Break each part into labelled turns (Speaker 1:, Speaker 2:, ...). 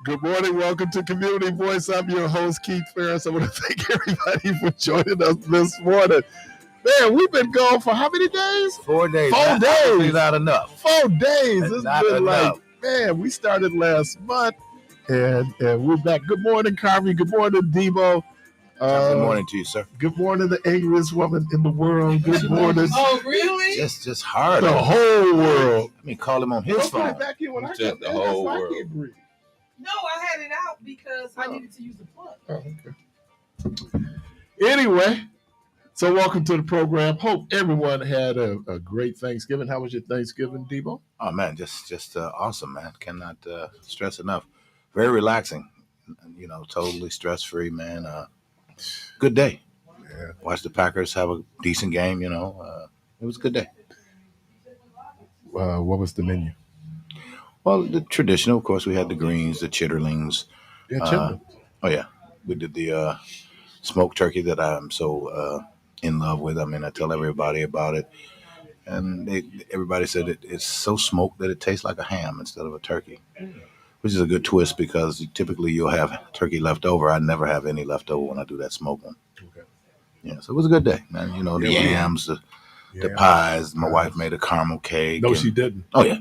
Speaker 1: Good morning. Welcome to Community Voice. I'm your host, Keith Ferris. I want to thank everybody for joining us this morning. Man, we've been gone for how many days?
Speaker 2: 4 days.
Speaker 1: 4 days.
Speaker 2: Not enough.
Speaker 1: 4 days. It's
Speaker 2: not
Speaker 1: been
Speaker 2: enough.
Speaker 1: Man, we started last month and we're back. Good morning, Carvey. Good morning, Debo.
Speaker 2: Good morning to you, sir.
Speaker 1: Good morning, the angriest woman in the world. Good morning.
Speaker 3: Oh, really?
Speaker 2: Just hard.
Speaker 1: The whole world.
Speaker 2: Let me call him on his phone.
Speaker 1: Back here when I
Speaker 2: the whole world.
Speaker 1: I can't breathe.
Speaker 3: No, I had it out because I needed to use the plug.
Speaker 1: Oh, okay. Anyway, so welcome to the program. Hope everyone had a great Thanksgiving. How was your Thanksgiving, Debo?
Speaker 2: Oh man, just awesome, man. Cannot stress enough. Very relaxing. You know, totally stress free, man. Good day.
Speaker 1: Yeah.
Speaker 2: Watch the Packers have a decent game. You know, it was a good day.
Speaker 1: What was the menu?
Speaker 2: Well, the traditional, of course. We had the greens, the chitterlings.
Speaker 1: Yeah, chitterlings.
Speaker 2: Oh yeah, we did the smoked turkey that I'm so in love with. I mean, I tell everybody about it, and everybody said it's so smoked that it tastes like a ham instead of a turkey, which is a good twist because typically you'll have turkey left over. I never have any left over when I do that smoked one.
Speaker 1: Okay.
Speaker 2: Yeah, so it was a good day, man. You know, the yams, the pies. My wife made a caramel cake.
Speaker 1: No, she didn't.
Speaker 2: Oh yeah.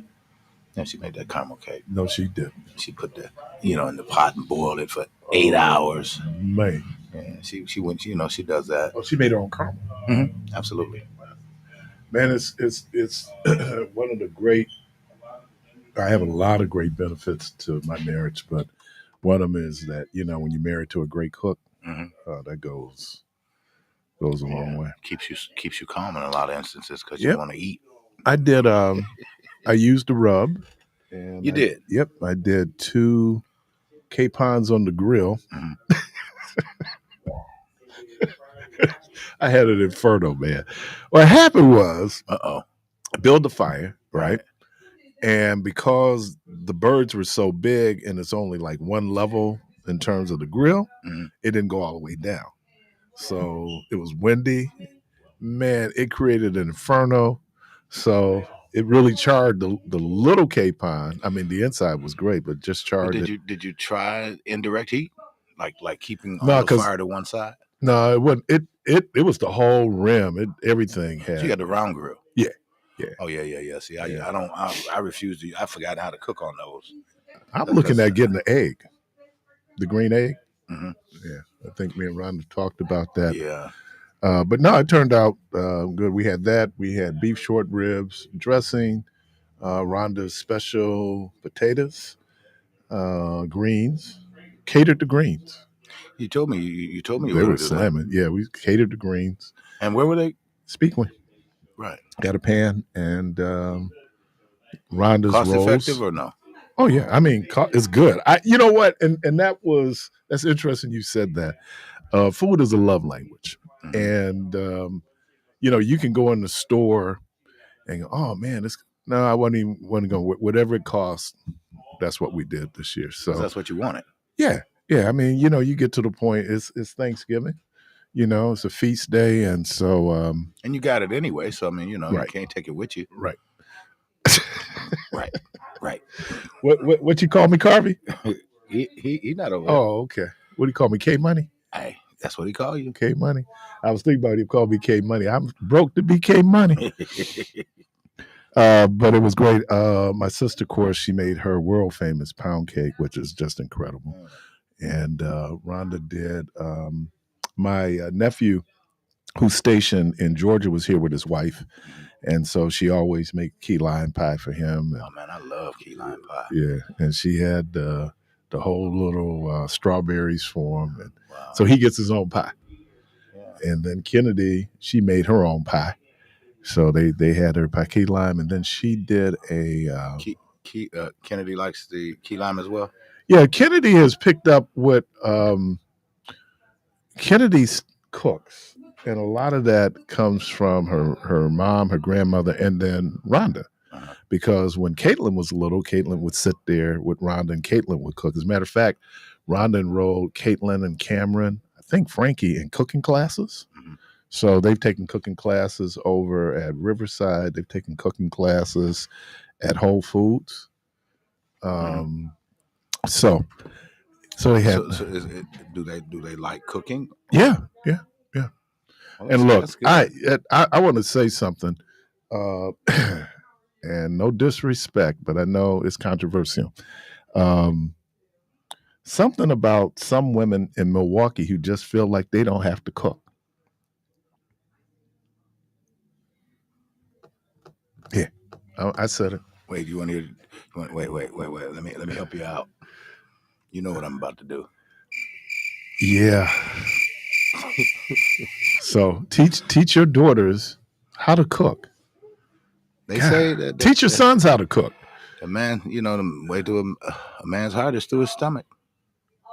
Speaker 2: Yeah, she made that caramel cake.
Speaker 1: No, she didn't.
Speaker 2: She put that, in the pot and boiled it for 8 hours.
Speaker 1: Man.
Speaker 2: Yeah, she went. She does that.
Speaker 1: Oh, she made her own caramel.
Speaker 2: Mm-hmm. Absolutely.
Speaker 1: Man, it's one of the great. I have a lot of great benefits to my marriage, but one of them is that when you're married to a great cook, that goes a long way.
Speaker 2: Keeps you calm in a lot of instances because you want to eat.
Speaker 1: I did. I used the rub. And
Speaker 2: you did?
Speaker 1: Yep, I did 2 capons on the grill.
Speaker 2: Mm-hmm.
Speaker 1: I had an inferno, man. What happened was, I built the fire, right? And because the birds were so big and it's only like one level in terms of the grill, it didn't go all the way down. So it was windy. Man, it created an inferno. So it really charred the little capon. I mean, the inside was great, but just charred
Speaker 2: Did you try indirect heat? Like keeping the fire to one side?
Speaker 1: No, it wasn't. It was the whole rim. Everything had.
Speaker 2: So you got the round grill.
Speaker 1: Yeah.
Speaker 2: Oh yeah. See, I refuse to. I forgot how to cook on those.
Speaker 1: I'm looking at getting the egg, the green egg.
Speaker 2: Mm-hmm.
Speaker 1: Yeah, I think me and Rhonda talked about that.
Speaker 2: Yeah.
Speaker 1: But no, it turned out good. We had that. We had beef short ribs, dressing, Rhonda's special potatoes, greens, catered to greens.
Speaker 2: You told me. You told me
Speaker 1: they were salmon. Yeah, we catered to greens.
Speaker 2: And where were they?
Speaker 1: Speakman.
Speaker 2: Right.
Speaker 1: Got a pan and Rhonda's
Speaker 2: cost
Speaker 1: rolls.
Speaker 2: Effective or no?
Speaker 1: Oh yeah, I mean it's good. You know what? And that's interesting. You said that. Food is a love language, and you can go in the store and go, oh man, I wouldn't even want to go. Whatever it costs, that's what we did this year. So
Speaker 2: that's what you wanted.
Speaker 1: Yeah. I mean, you get to the point. It's Thanksgiving. It's a feast day, and so
Speaker 2: and you got it anyway. So I mean, you can't take it with you.
Speaker 1: Right.
Speaker 2: Right.
Speaker 1: What you call me, Carvey?
Speaker 2: he not over.
Speaker 1: Oh, okay. What do you call me, K Money?
Speaker 2: Hey, that's what he call you,
Speaker 1: K Money. I was thinking about him call me K Money. I'm broke to be K Money. But it was great. My sister, of course, she made her world famous pound cake, which is just incredible. And Rhonda did. My nephew, who's stationed in Georgia, was here with his wife. And so she always make key lime pie for him. And,
Speaker 2: oh, man, I love key lime pie.
Speaker 1: Yeah, and she had the whole little strawberries for him. And so he gets his own pie. Yeah. And then Kennedy, she made her own pie. So they had her pie, key lime. And then she did a...
Speaker 2: Kennedy likes the key lime as well?
Speaker 1: Yeah, Kennedy has picked up what Kennedy's cooks. And a lot of that comes from her mom, her grandmother, and then Rhonda. Because when Caitlin was little, Caitlin would sit there with Rhonda and Caitlin would cook. As a matter of fact, Rhonda enrolled Caitlin and Cameron, I think Frankie, in cooking classes. Mm-hmm. So they've taken cooking classes over at Riverside. They've taken cooking classes at Whole Foods. So So they had.
Speaker 2: Do they like cooking?
Speaker 1: Yeah.
Speaker 2: Oh,
Speaker 1: And look,
Speaker 2: that's good.
Speaker 1: I want to say something, uh, and no disrespect, but I know it's controversial. Um, something about some women in Milwaukee who just feel like they don't have to cook. Yeah, I said it.
Speaker 2: Wait, you want to hear? Wait. Let me help you out. You know what I'm about to do.
Speaker 1: Yeah. So teach your daughters how to cook.
Speaker 2: They
Speaker 1: God.
Speaker 2: say that
Speaker 1: Teach your sons how to cook.
Speaker 2: the man, the way to a man's heart is through his stomach.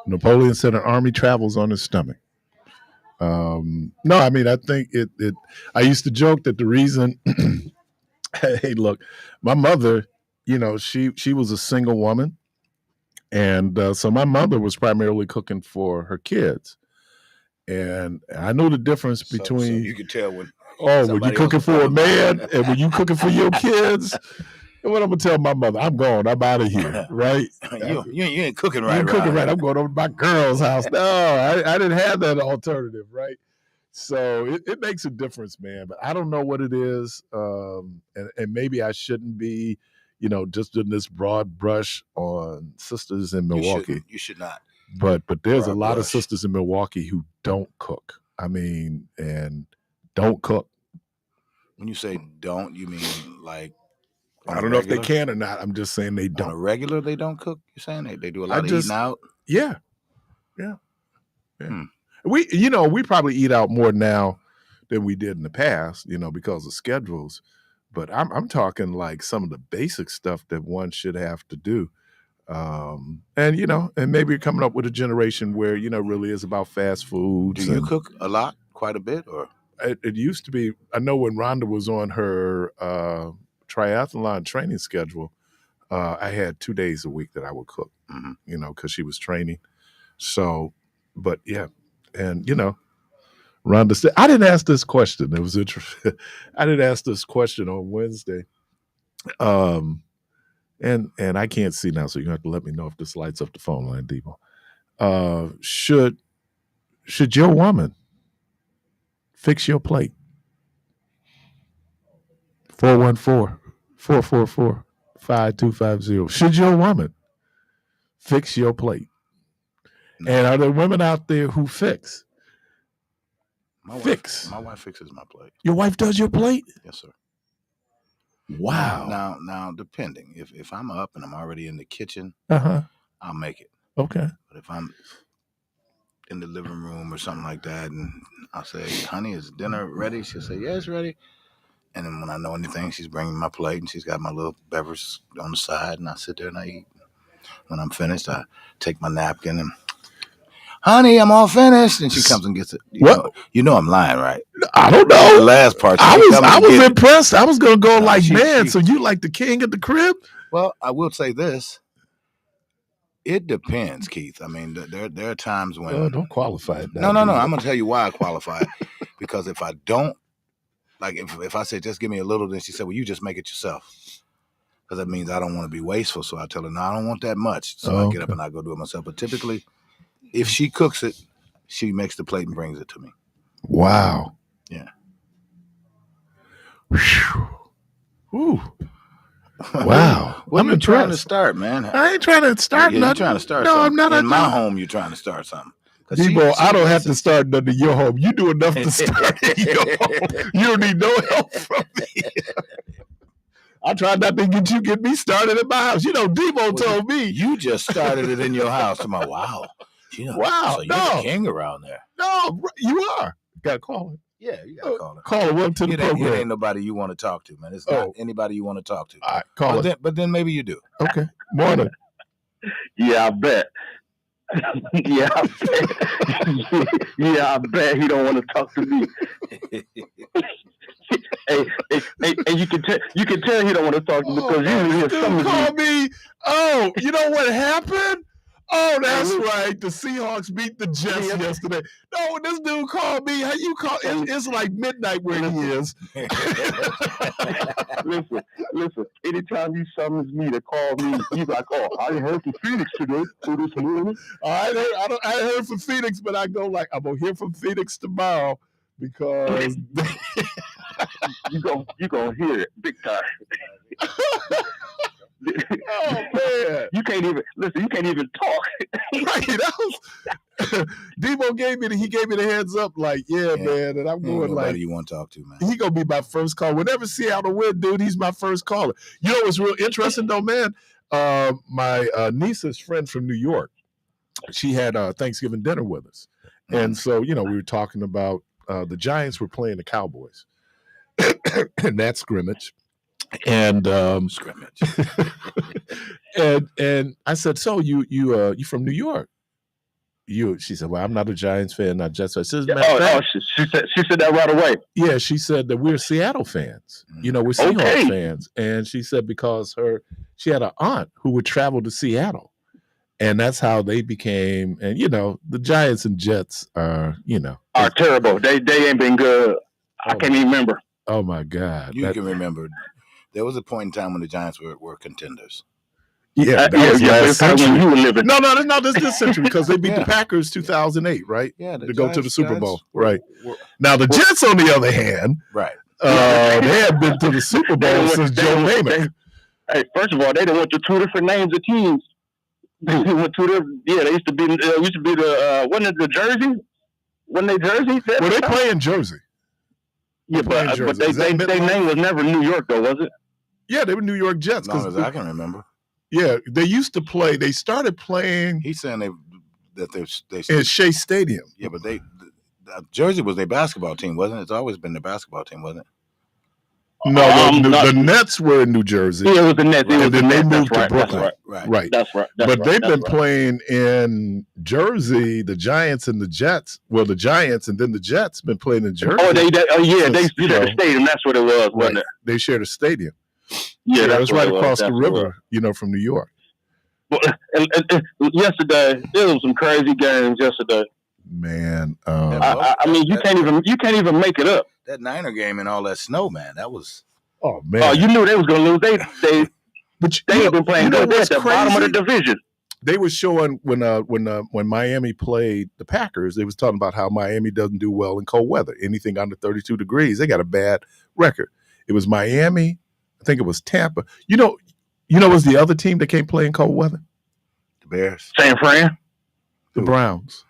Speaker 1: Napoleon said an army travels on his stomach. No, I mean I think it. I used to joke that the reason. Hey, look, my mother, she was a single woman, and so my mother was primarily cooking for her kids, and I know the difference between.
Speaker 2: So you could tell when.
Speaker 1: When you cooking for a man and when you cooking for your kids. And what I'm gonna tell my mother, I'm gone. I'm out of here, right?
Speaker 2: you ain't cooking right.
Speaker 1: You ain't cooking right. I'm going over to my girl's house. No, I didn't have that alternative, right? So it makes a difference, man. But I don't know what it is, and maybe I shouldn't be, just doing this broad brush on sisters in Milwaukee.
Speaker 2: You should not.
Speaker 1: But there's a lot of sisters in Milwaukee who don't cook. I mean, and don't cook.
Speaker 2: When you say don't, you mean like?
Speaker 1: I don't know if they can or not. I'm just saying they don't.
Speaker 2: On a regular, they don't cook. You're saying they do a lot of eating out.
Speaker 1: Yeah. We probably eat out more now than we did in the past, because of schedules. But I'm talking like some of the basic stuff that one should have to do. And maybe you're coming up with a generation where really is about fast foods.
Speaker 2: Do you cook a lot, quite a bit, or?
Speaker 1: It used to be. I know when Rhonda was on her triathlon training schedule, I had 2 days a week that I would cook, because she was training. So, but yeah, and Rhonda said, I didn't ask this question. It was interesting. I didn't ask this question on Wednesday. And I can't see now, so you have to let me know if this lights up the phone line, Debo. Should your woman fix your plate? 414-444-5250. Should your woman fix your plate? No. And are there women out there who fix?
Speaker 2: My wife fixes my plate.
Speaker 1: Your wife does your plate?
Speaker 2: Yes, sir.
Speaker 1: Wow.
Speaker 2: Now, depending. If I'm up and I'm already in the kitchen, I'll make it.
Speaker 1: Okay.
Speaker 2: But if I'm in the living room or something like that, and I'll say, honey, is dinner ready? She'll say, yeah, it's ready. And then when I know anything, she's bringing my plate and she's got my little beverage on the side, and I sit there and I eat. When I'm finished, I take my napkin and, honey, I'm all finished. And she comes and gets it. You know I'm lying, right?
Speaker 1: I don't know.
Speaker 2: The last part.
Speaker 1: I was impressed. I was going to go so you like the king at the crib?
Speaker 2: Well, I will say this. It depends, Keith. I mean, there are times when...
Speaker 1: Oh, don't qualify it.
Speaker 2: No. I'm going to tell you why I qualify. Because if I don't, like if I say, just give me a little, then she said, well, you just make it yourself. Because that means I don't want to be wasteful. So I tell her, no, I don't want that much. So I get up and I go do it myself. But typically, if she cooks it, she makes the plate and brings it to me.
Speaker 1: Wow.
Speaker 2: Yeah.
Speaker 1: Ooh. Wow.
Speaker 2: What are you trying to start, man?
Speaker 1: I ain't trying to start nothing.
Speaker 2: You're trying to start
Speaker 1: something.
Speaker 2: I'm not. In my home, you're trying to start something.
Speaker 1: Debo, I don't have to start nothing in your home. You do enough to start in your home. You don't need no help from me. I tried not to get me started in my house. Debo told me.
Speaker 2: You just started it in your house. I'm like, wow.
Speaker 1: Wow.
Speaker 2: So you're the king around there.
Speaker 1: No, you are. Got to call it.
Speaker 2: Yeah, you got to call it.
Speaker 1: Call it. Welcome to the program.
Speaker 2: It ain't nobody you want to talk to, man. It's not anybody you want to talk to.
Speaker 1: All right, call it.
Speaker 2: But then maybe you do.
Speaker 1: Okay. Morning.
Speaker 4: Yeah, I bet. Yeah, I bet he don't want to talk to me. And you can tell he don't want to talk to me because usually he's something.
Speaker 1: Call me. Oh, you know what happened? Oh, that's right. The Seahawks beat the Jets yesterday. No, this dude called me. How you call? It's like midnight where he is.
Speaker 4: Listen. Anytime he summons me to call me, he's like, "Oh, I heard from Phoenix today or this morning."
Speaker 1: I heard from Phoenix, but I go like, I'm gonna hear from Phoenix tomorrow because
Speaker 4: you gonna hear it big time.
Speaker 1: oh man,
Speaker 4: you can't even talk.
Speaker 1: Right, that was Debo gave me the heads up, like, yeah, man, and I'm going like,
Speaker 2: you want to talk to, man.
Speaker 1: He gonna be my first call. Whenever Seattle win, dude, he's my first caller. You know what's real interesting though, man? My niece's friend from New York, she had Thanksgiving dinner with us, and so we were talking about the Giants were playing the Cowboys, and that scrimmage. And
Speaker 2: Scrimmage.
Speaker 1: and I said, so you from New York? She said, well, I'm not a Giants fan, not Jets fan.
Speaker 4: She said that right away.
Speaker 1: Yeah, she said that we're Seattle fans. We're Seahawks fans. And she said because she had an aunt who would travel to Seattle. And that's how they became, and the Giants and Jets are
Speaker 4: terrible. They ain't been good. I can't even remember.
Speaker 1: Oh my God.
Speaker 2: You can remember. There was a point in time when the Giants were contenders.
Speaker 1: Yeah, that was last century.
Speaker 4: When you were living.
Speaker 1: No, this century because they beat the Packers 2008, right?
Speaker 2: Yeah,
Speaker 1: to go to the Super Bowl, right? Now the Jets, on the other hand,
Speaker 2: right?
Speaker 1: They have been to the Super Bowl since Joe Namath.
Speaker 4: Hey, first of all, they done went to two different names of teams. They went to they used to be the wasn't it the Jersey? Wasn't they Jersey?
Speaker 1: Well, they play in Jersey.
Speaker 4: Yeah, but their name was never New York, though, was it?
Speaker 1: Yeah, they were New York Jets.
Speaker 2: As long as I can remember.
Speaker 1: Yeah, they used to play. They started playing.
Speaker 2: He's saying they
Speaker 1: in Shea Stadium.
Speaker 2: Yeah, but Jersey was their basketball team, wasn't it? It's always been their basketball team, wasn't it?
Speaker 1: No, the Nets were in New Jersey.
Speaker 4: Yeah, it was the Nets.
Speaker 1: And then they moved to Brooklyn.
Speaker 2: Right.
Speaker 4: That's right.
Speaker 1: But they've been playing in Jersey. The Giants and the Jets. Well, the Giants and then the Jets been playing in Jersey.
Speaker 4: They shared a stadium. That's what it was, wasn't it?
Speaker 1: They shared a stadium.
Speaker 4: Yeah,
Speaker 1: that was right across the river, from New York.
Speaker 4: Well, and yesterday, there was some crazy games yesterday.
Speaker 1: Man,
Speaker 4: I mean, you can't even make it up.
Speaker 2: That Niner game and all that snow, man, that was.
Speaker 1: Oh man!
Speaker 4: Oh, you knew they was gonna lose. They have been playing good. They're at the bottom of the division.
Speaker 1: They were showing when Miami played the Packers, they was talking about how Miami doesn't do well in cold weather. Anything under 32 degrees, they got a bad record. It was Miami. I think it was Tampa. You know, was the other team that can't play in cold weather?
Speaker 2: The Bears.
Speaker 4: San Fran.
Speaker 1: The Browns.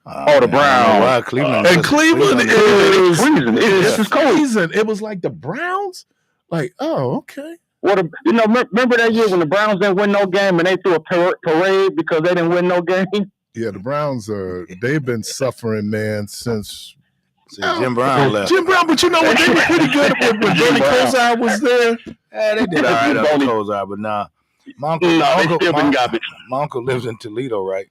Speaker 4: The Browns.
Speaker 2: Wow, Cleveland.
Speaker 1: And Cleveland is
Speaker 4: freezing. It's cold.
Speaker 1: Freezing. It was like the Browns. Like, oh, okay.
Speaker 4: Remember that year when the Browns didn't win no game and they threw a parade because they didn't win no game?
Speaker 1: Yeah, the Browns they've been suffering, man, since
Speaker 2: Jim Brown left.
Speaker 1: Jim Brown, but you know what? They were pretty good when Bernie Kosar was there.
Speaker 2: Yeah, they did all right under Kosar, but nah. My uncle lives in Toledo, right?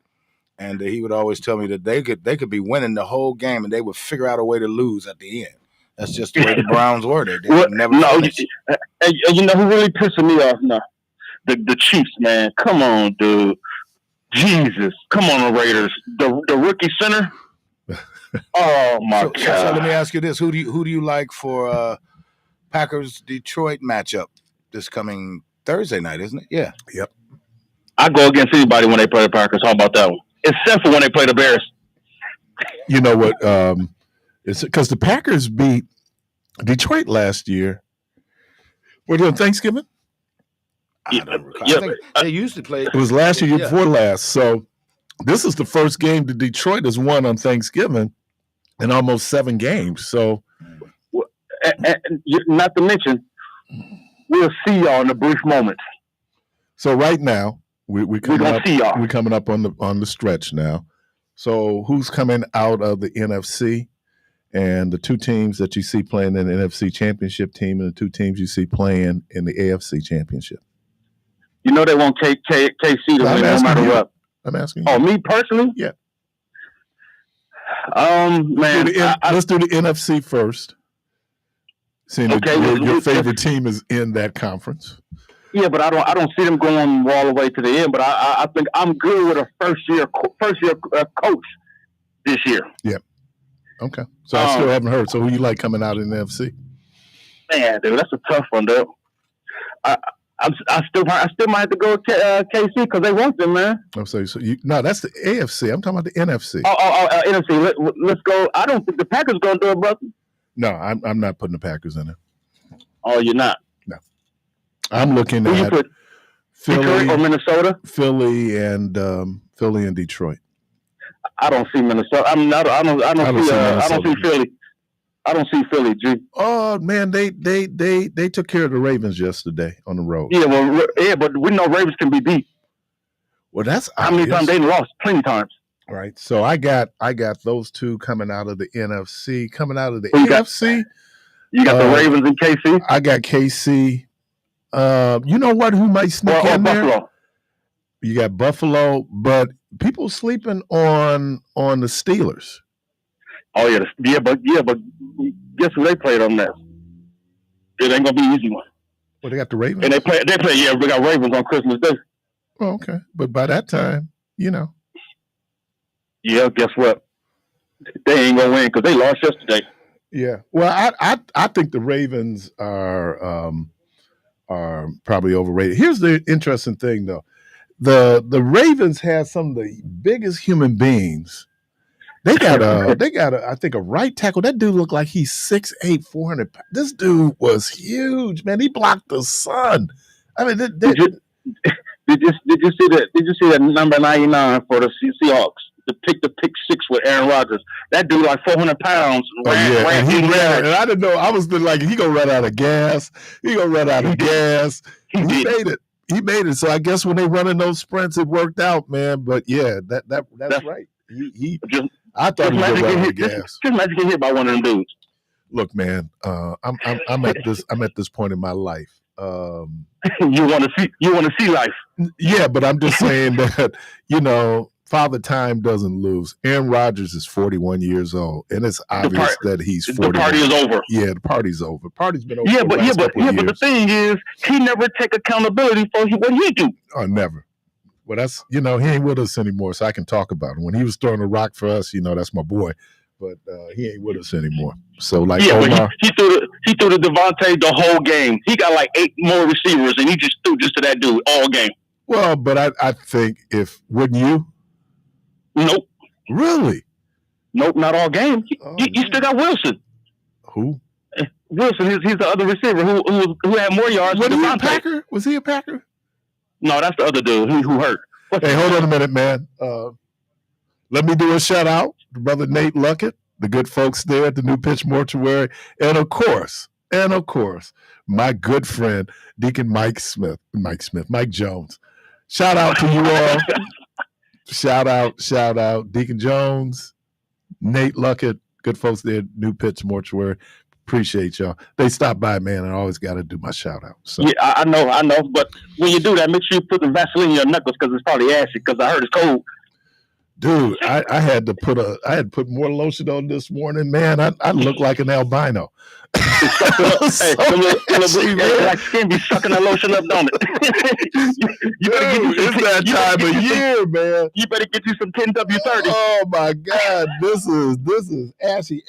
Speaker 2: And he would always tell me that they could be winning the whole game and they would figure out a way to lose at the end. That's just the way the Browns were. They never. No,
Speaker 4: you know who really pissing me off now? The Chiefs, man. Come on, dude. Jesus, come on, the Raiders. The rookie center. Oh my God!
Speaker 2: So let me ask you this: Who do you like for Packers Detroit matchup this coming Thursday night? Isn't it? Yeah.
Speaker 1: Yep.
Speaker 4: I go against anybody when they play the Packers. How about that one? Except for when they play the Bears.
Speaker 1: You know what? It's because the Packers beat Detroit last year. What on Thanksgiving?
Speaker 2: I don't recall. I think they used to play.
Speaker 1: It was last year before last. So this is the first game that Detroit has won on Thanksgiving in almost 7 games. So,
Speaker 4: and not to mention, we'll see y'all in a brief moment.
Speaker 1: So right now we're coming up on the stretch now. So who's coming out of the NFC? And the 2 teams that you see playing in the NFC Championship team and the 2 teams you see playing in the AFC Championship.
Speaker 4: You know they won't take KC to win no matter what.
Speaker 1: I'm asking you.
Speaker 4: Oh, me personally?
Speaker 1: Yeah.
Speaker 4: Man.
Speaker 1: Let's do the NFC first. Seeing your favorite team is in that conference.
Speaker 4: Yeah, but I don't see them going all the way to the end. But I think I'm good with a first year coach this year.
Speaker 1: Yeah. Okay. So I still haven't heard. So who you like coming out in the NFC?
Speaker 4: Man, dude, that's a tough one, dude. I still might have to go with KC because they want them, man.
Speaker 1: I'm sorry. So no, that's the AFC. I'm talking about the NFC.
Speaker 4: NFC. Let's go. I don't think the Packers gonna do it, brother.
Speaker 1: No, I'm not putting the Packers in it.
Speaker 4: Oh, you're not.
Speaker 1: No, I'm looking at Philly
Speaker 4: Detroit or Minnesota.
Speaker 1: Philly and Detroit.
Speaker 4: I don't see Minnesota. I don't see Philly. I don't see Philly, G.
Speaker 1: Oh man, they took care of the Ravens yesterday on the road.
Speaker 4: Yeah, but we know Ravens can be beat.
Speaker 1: Well, that's
Speaker 4: how many times they lost? Plenty of times.
Speaker 1: Right. So I got those two coming out of the NFC, coming out of the AFC.
Speaker 4: You got the Ravens and KC.
Speaker 1: I got KC. You know what? Who might sneak in
Speaker 4: Buffalo.
Speaker 1: there? You got Buffalo, but people sleeping on the Steelers.
Speaker 4: Oh yeah, but guess who they played on that? It ain't gonna be an easy one.
Speaker 1: Well, they got the Ravens,
Speaker 4: and they play. Yeah, we got Ravens on Christmas Day.
Speaker 1: Oh, okay, but by that time, you know.
Speaker 4: Yeah, guess what? They ain't gonna win because they lost yesterday.
Speaker 1: Yeah, well, I think the Ravens are probably overrated. Here's the interesting thing, though: the Ravens have some of the biggest human beings. They got I think a right tackle. That dude looked like he's 6'8", 400 pounds. This dude was huge, man. He blocked the sun. I mean, did you see that? Did you see that number 99 for the Seahawks? The pick six with Aaron Rodgers. That dude like 400 pounds. And he ran. And I didn't know. I was like, he gonna run out of gas. He made it. He made it. So I guess when they running those sprints, it worked out, man. But yeah, that's right. I thought he was running out of gas.
Speaker 4: Just imagine getting hit by one of them dudes.
Speaker 1: Look, man, I'm at this point in my life.
Speaker 4: You want to see life.
Speaker 1: Yeah, but I'm just saying that, Father Time doesn't lose. Aaron Rodgers is 41 years old, and it's obvious that he's 40.
Speaker 4: The party is over.
Speaker 1: Yeah, the party's over. Party's been over.
Speaker 4: But the thing is, he never take accountability for what he do.
Speaker 1: Oh, never. Well, that's he ain't with us anymore, so I can talk about him. When he was throwing a rock for us, that's my boy. But he ain't with us anymore. So Omar,
Speaker 4: but he threw the Devontae the whole game. He got like 8 more receivers, and he just threw to that dude all game.
Speaker 1: Well, but I think wouldn't you?
Speaker 4: Nope.
Speaker 1: Really?
Speaker 4: Nope, not all game. You still got Wilson.
Speaker 1: Who?
Speaker 4: Wilson. He's the other receiver who had more yards.
Speaker 1: Was he a Packer? Was he a Packer?
Speaker 4: No, that's the other dude who hurt.
Speaker 1: Hey, hold on a minute, man. Let me do a shout out to Brother Nate Luckett, the good folks there at the New Pitch Mortuary, and of course, my good friend Deacon Mike Jones. Shout out to you all. Shout out, Deacon Jones, Nate Luckett, good folks there at New Pitch Mortuary. Appreciate y'all. They stopped by, man. I always got to do my shout out. So.
Speaker 4: Yeah, I know. But when you do that, make sure you put the Vaseline in your knuckles because it's probably ashy. Because I heard it's cold.
Speaker 1: Dude, I had to put more lotion on this morning, man. I look like an albino.
Speaker 4: Like skin be sucking that lotion up, don't it?
Speaker 1: It's that time of year, man.
Speaker 4: You better get you some 10W30.
Speaker 1: Oh my God, this is ashy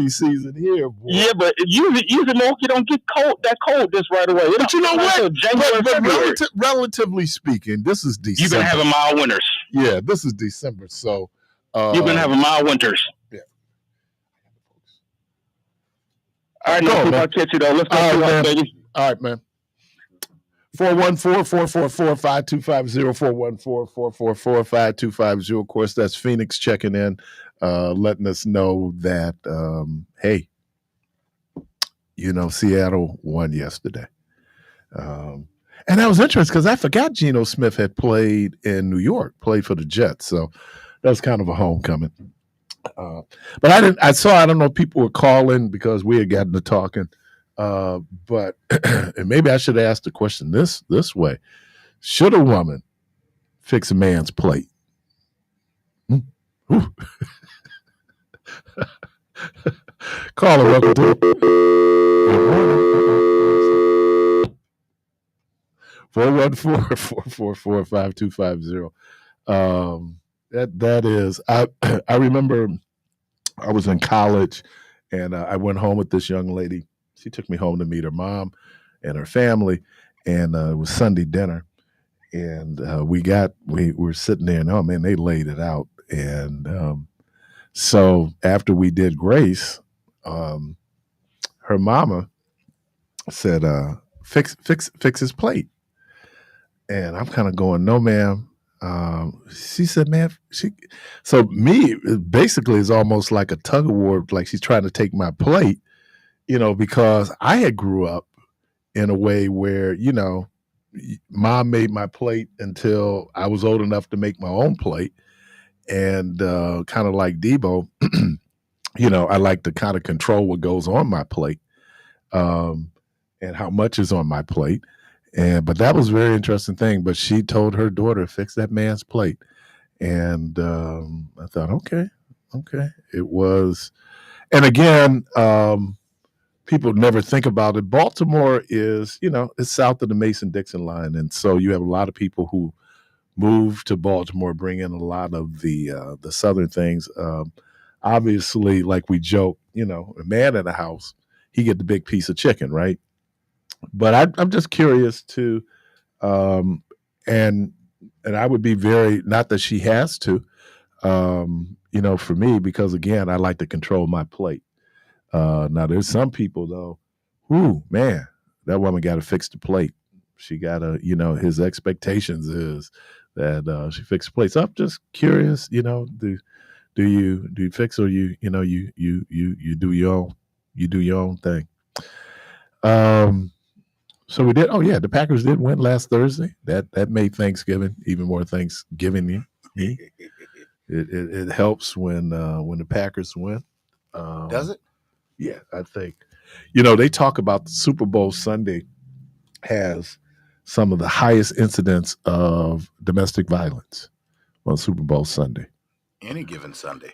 Speaker 1: season here, boy.
Speaker 4: Yeah, but usually you don't get that cold this right away.
Speaker 1: But you know what? Relatively speaking, this is December.
Speaker 4: You've been having mild winters.
Speaker 1: Yeah, this is December, so
Speaker 4: you've been having mild winters.
Speaker 1: Yeah.
Speaker 4: All right, I'll catch you though. Let's go, baby.
Speaker 1: All right, man. 414-444-5250, 414-444-5250. Of course, that's Phoenix checking in, letting us know that, hey, Seattle won yesterday. And that was interesting because I forgot Geno Smith had played in New York, played for the Jets. So that was kind of a homecoming. But I don't know if people were calling because we had gotten to talking. But and maybe I should ask the question this way. Should a woman fix a man's plate? Caller, welcome to it. Good morning. 414-444-5250. That is, I remember I was in college, and I went home with this young lady. She took me home to meet her mom and her family, and it was Sunday dinner. And we were sitting there, and oh man, they laid it out. And so after we did grace, um, her mama said, fix his plate. And I'm kind of going, no, ma'am. She said, man, so me, it basically is almost like a tug of war, like she's trying to take my plate, because I had grew up in a way where, mom made my plate until I was old enough to make my own plate. And kind of like Debo, I like to kind of control what goes on my plate, and how much is on my plate. But that was a very interesting thing. But she told her daughter, fix that man's plate. And I thought, okay. It was, and again, people never think about it. Baltimore is, it's south of the Mason-Dixon line. And so you have a lot of people who move to Baltimore, bring in a lot of the southern things. Obviously, like we joke, a man in a house, he get the big piece of chicken, right? But I'm just curious to, and I would be very, not that she has to, for me, because again, I like to control my plate. Now there's some people though, whoo, man, that woman got to fix the plate. She got to, his expectations is that she fix the plate. So I'm just curious, do you fix, or you do your own thing. So we did. Oh yeah, the Packers did win last Thursday. That made Thanksgiving even more Thanksgiving. It helps when the Packers win.
Speaker 2: Does it?
Speaker 1: Yeah, I think. They talk about the Super Bowl Sunday has some of the highest incidents of domestic violence on Super Bowl Sunday.
Speaker 2: Any given Sunday.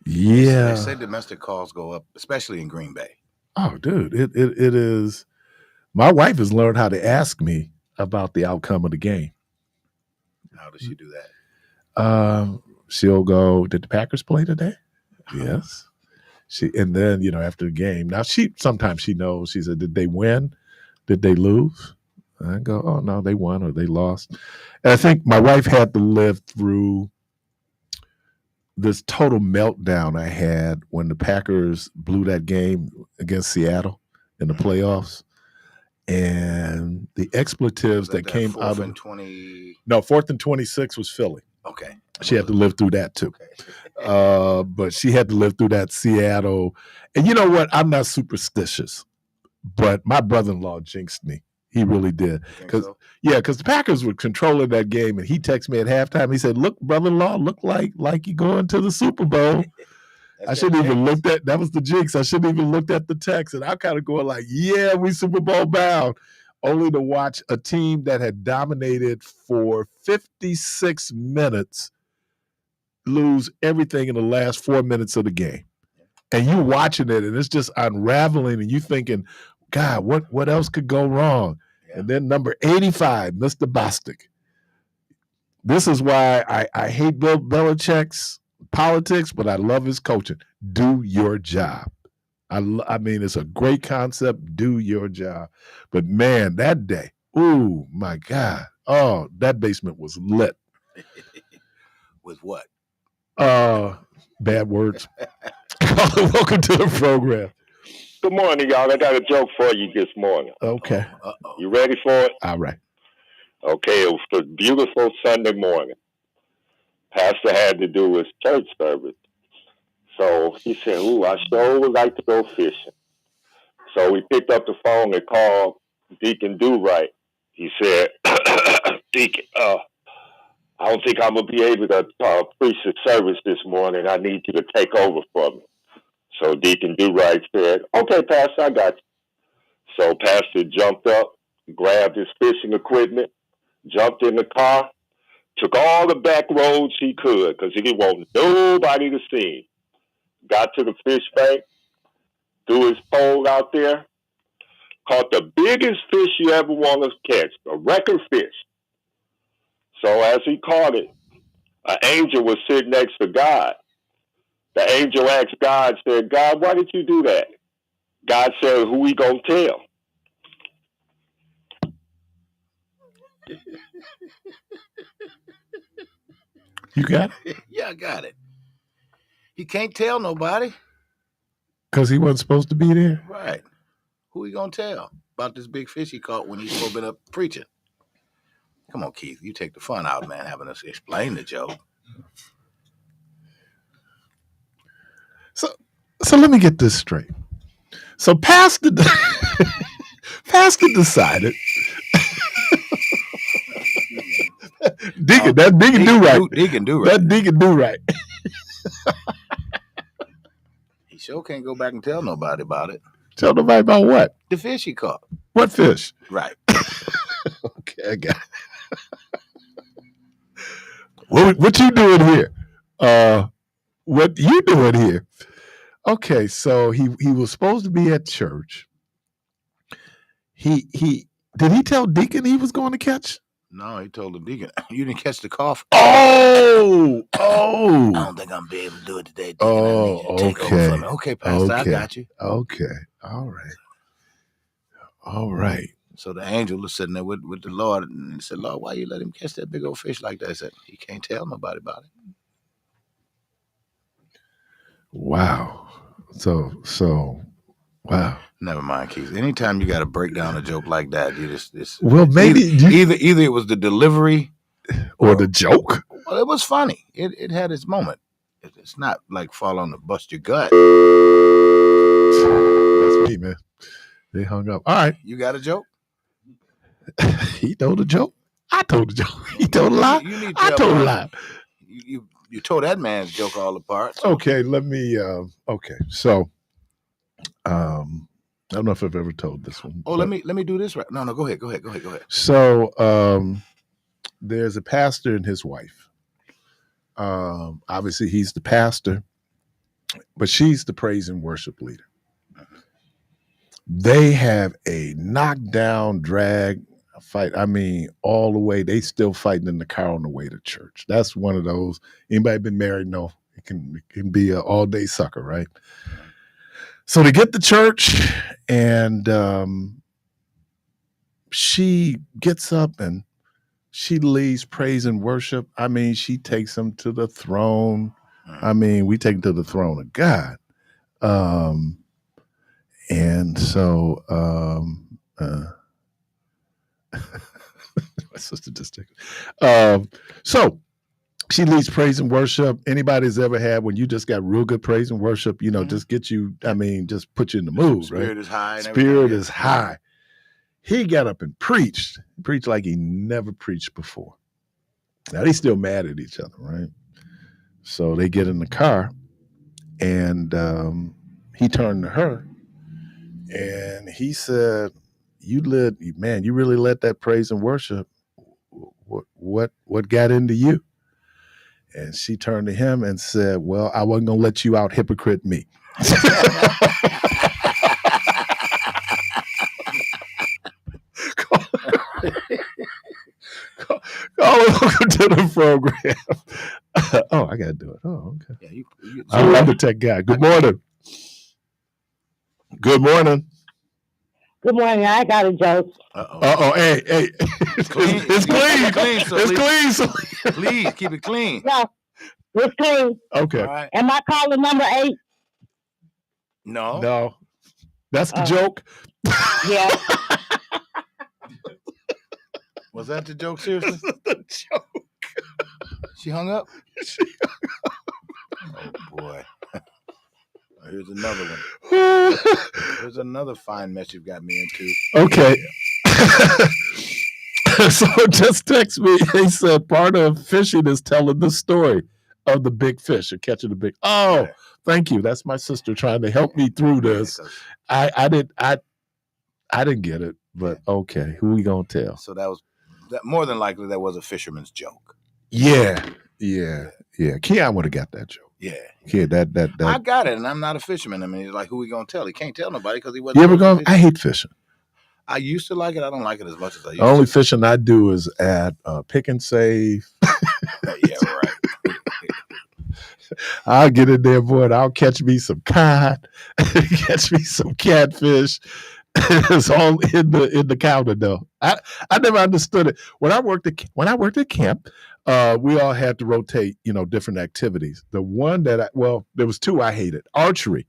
Speaker 1: Yeah.
Speaker 2: They say domestic calls go up, especially in Green Bay.
Speaker 1: Oh, dude, it is. My wife has learned how to ask me about the outcome of the game.
Speaker 2: How does she do that?
Speaker 1: She'll go, did the Packers play today? Yes. And then, after the game, now sometimes she knows. She said, did they win? Did they lose? I go, oh no, they won or they lost. And I think my wife had to live through this total meltdown I had when the Packers blew that game against Seattle in the playoffs. And the expletives that came out of
Speaker 2: 20.
Speaker 1: No, 4th and 26 was Philly.
Speaker 2: Okay.
Speaker 1: She had to live through that too.
Speaker 2: Okay.
Speaker 1: But she had to live through that Seattle. And you know what? I'm not superstitious, but my brother-in-law jinxed me. He really did. Because the Packers were controlling that game, and he texted me at halftime. He said, "Look, brother-in-law, look like you're going to the Super Bowl." I shouldn't even looked at that was the jinx. I shouldn't even looked at the text, and I kind of going like, "Yeah, we Super Bowl bound," only to watch a team that had dominated for 56 minutes lose everything in the last 4 minutes of the game. And you watching it, and it's just unraveling, and you thinking, God, what else could go wrong? Yeah. And then number 85, Mr. Bostic. This is why I hate Bill Belichick's politics, but I love his coaching. Do your job. I mean, it's a great concept. Do your job. But man, that day, ooh, my God. Oh, that basement was lit.
Speaker 2: With what?
Speaker 1: Bad words. Welcome to the program.
Speaker 5: Good morning, y'all. I got a joke for you this morning.
Speaker 1: Okay.
Speaker 2: Uh-oh.
Speaker 5: You ready for it?
Speaker 1: All right.
Speaker 5: Okay, it was a beautiful Sunday morning. Pastor had to do his church service. So he said, ooh, I sure would like to go fishing. So we picked up the phone and called Deacon Do-Right. He said, Deacon, I don't think I'm going to be able to preach the service this morning. I need you to take over for me. So Deacon Do-Right said, okay, Pastor, I got you. So Pastor jumped up, grabbed his fishing equipment, jumped in the car, took all the back roads he could because he didn't want nobody to see him. Got to the fish bank, threw his pole out there, Caught the biggest fish you ever want to catch, a record fish. So as he caught it, an angel was sitting next to God. The angel asked God, said, God, why did you do that? God said, who we gonna tell?
Speaker 1: You got it?
Speaker 2: Yeah, I got it. He can't tell nobody.
Speaker 1: Because he wasn't supposed to be there?
Speaker 2: Right. Who he gonna tell about this big fish he caught when he's supposed to be up preaching? Come on, Keith. You take the fun out, man, having us explain the joke.
Speaker 1: So let me get this straight. So Pastor decided Deacon, that Deacon do right.
Speaker 2: Deacon do right.
Speaker 1: That Deacon do right.
Speaker 2: He sure can't go back and tell nobody about it.
Speaker 1: Tell nobody about what?
Speaker 2: The fish he caught.
Speaker 1: What fish?
Speaker 2: Right.
Speaker 1: Okay, I got it. What you doing here? What you doing here? Okay, so he was supposed to be at church. He did he tell Deacon he was going to catch?
Speaker 2: No, he told the deacon, you didn't catch the cough.
Speaker 1: Oh.
Speaker 2: I don't think I'm be able to do it today, Deacon. I need you to take over for me. Okay, Pastor, I got you.
Speaker 1: Okay. All right.
Speaker 2: So the angel was sitting there with the Lord and he said, Lord, why you let him catch that big old fish like that? I said, he can't tell nobody about it.
Speaker 1: Wow. So wow.
Speaker 2: Never mind, Keith. Anytime you got to break down a joke like that, you just
Speaker 1: Well, maybe
Speaker 2: either it was the delivery
Speaker 1: or the joke.
Speaker 2: Well, it was funny. It had its moment. It's not like fall on the bust your gut.
Speaker 1: That's me, man. They hung up. All right.
Speaker 2: You got a joke?
Speaker 1: He told a joke. I told a joke. He told a lie. I told a lie.
Speaker 2: You tore that man's joke all apart. So.
Speaker 1: Okay, let me. Okay, so I don't know if I've ever told this one.
Speaker 2: Oh, let me do this right. No, go ahead.
Speaker 1: So there's a pastor and his wife. Obviously, he's the pastor, but she's the praise and worship leader. They have a knockdown, drag fight. I mean, all the way. They still fighting in the car on the way to church. That's one of those. Anybody been married? No, it can be an all day sucker, right? So they get to church, and she gets up and she leads praise and worship. I mean, she takes them to the throne. I mean, we take them to the throne of God. And so my sister just took it. So she leads praise and worship. Anybody's ever had when you just got real good praise and worship, just get you, just put you in the mood, right?
Speaker 2: Spirit is high.
Speaker 1: Spirit is high. He got up and preached. He preached like he never preached before. Now they still mad at each other, right? So they get in the car, and he turned to her, and he said, "You really let that praise and worship. What got into you?" And she turned to him and said, "Well, I wasn't gonna let you out hypocrite me." Welcome to the program. Oh, I gotta do it. Oh, okay. Yeah, I'm the tech guy. Good morning. Good morning.
Speaker 6: Good morning. I got a joke.
Speaker 1: Hey. It's clean. It's clean.
Speaker 2: Please keep it clean.
Speaker 6: No, it's clean.
Speaker 1: Okay.
Speaker 2: Right.
Speaker 6: Am I calling number 8?
Speaker 1: No. That's the joke.
Speaker 6: Yeah.
Speaker 2: Was that the joke? Seriously?
Speaker 1: The joke.
Speaker 2: She hung up? Oh, boy. Here's another one. Here's another fine mess you've got me into.
Speaker 1: Okay. So just text me. He said part of fishing is telling the story of the big fish or catching the big. Oh, thank you. That's my sister trying to help me through this. I didn't get it, but okay. Who we gonna tell?
Speaker 2: So that more than likely that was a fisherman's joke.
Speaker 1: Yeah. Keon would have got that joke.
Speaker 2: Yeah.
Speaker 1: That.
Speaker 2: I got it, and I'm not a fisherman. I mean, it's like, who we gonna tell? He can't tell nobody because he wasn't.
Speaker 1: You ever gone? I hate fishing.
Speaker 2: I used to like it. I don't like it as much as I used
Speaker 1: The only
Speaker 2: to.
Speaker 1: fishing I do is at Pick and Save.
Speaker 2: Yeah, right.
Speaker 1: I'll get in there, boy, and I'll catch me some cod, catch me some catfish. It's all in the counter though. I never understood it. When I worked at camp, we all had to rotate, different activities. The one that there was two I hated. Archery.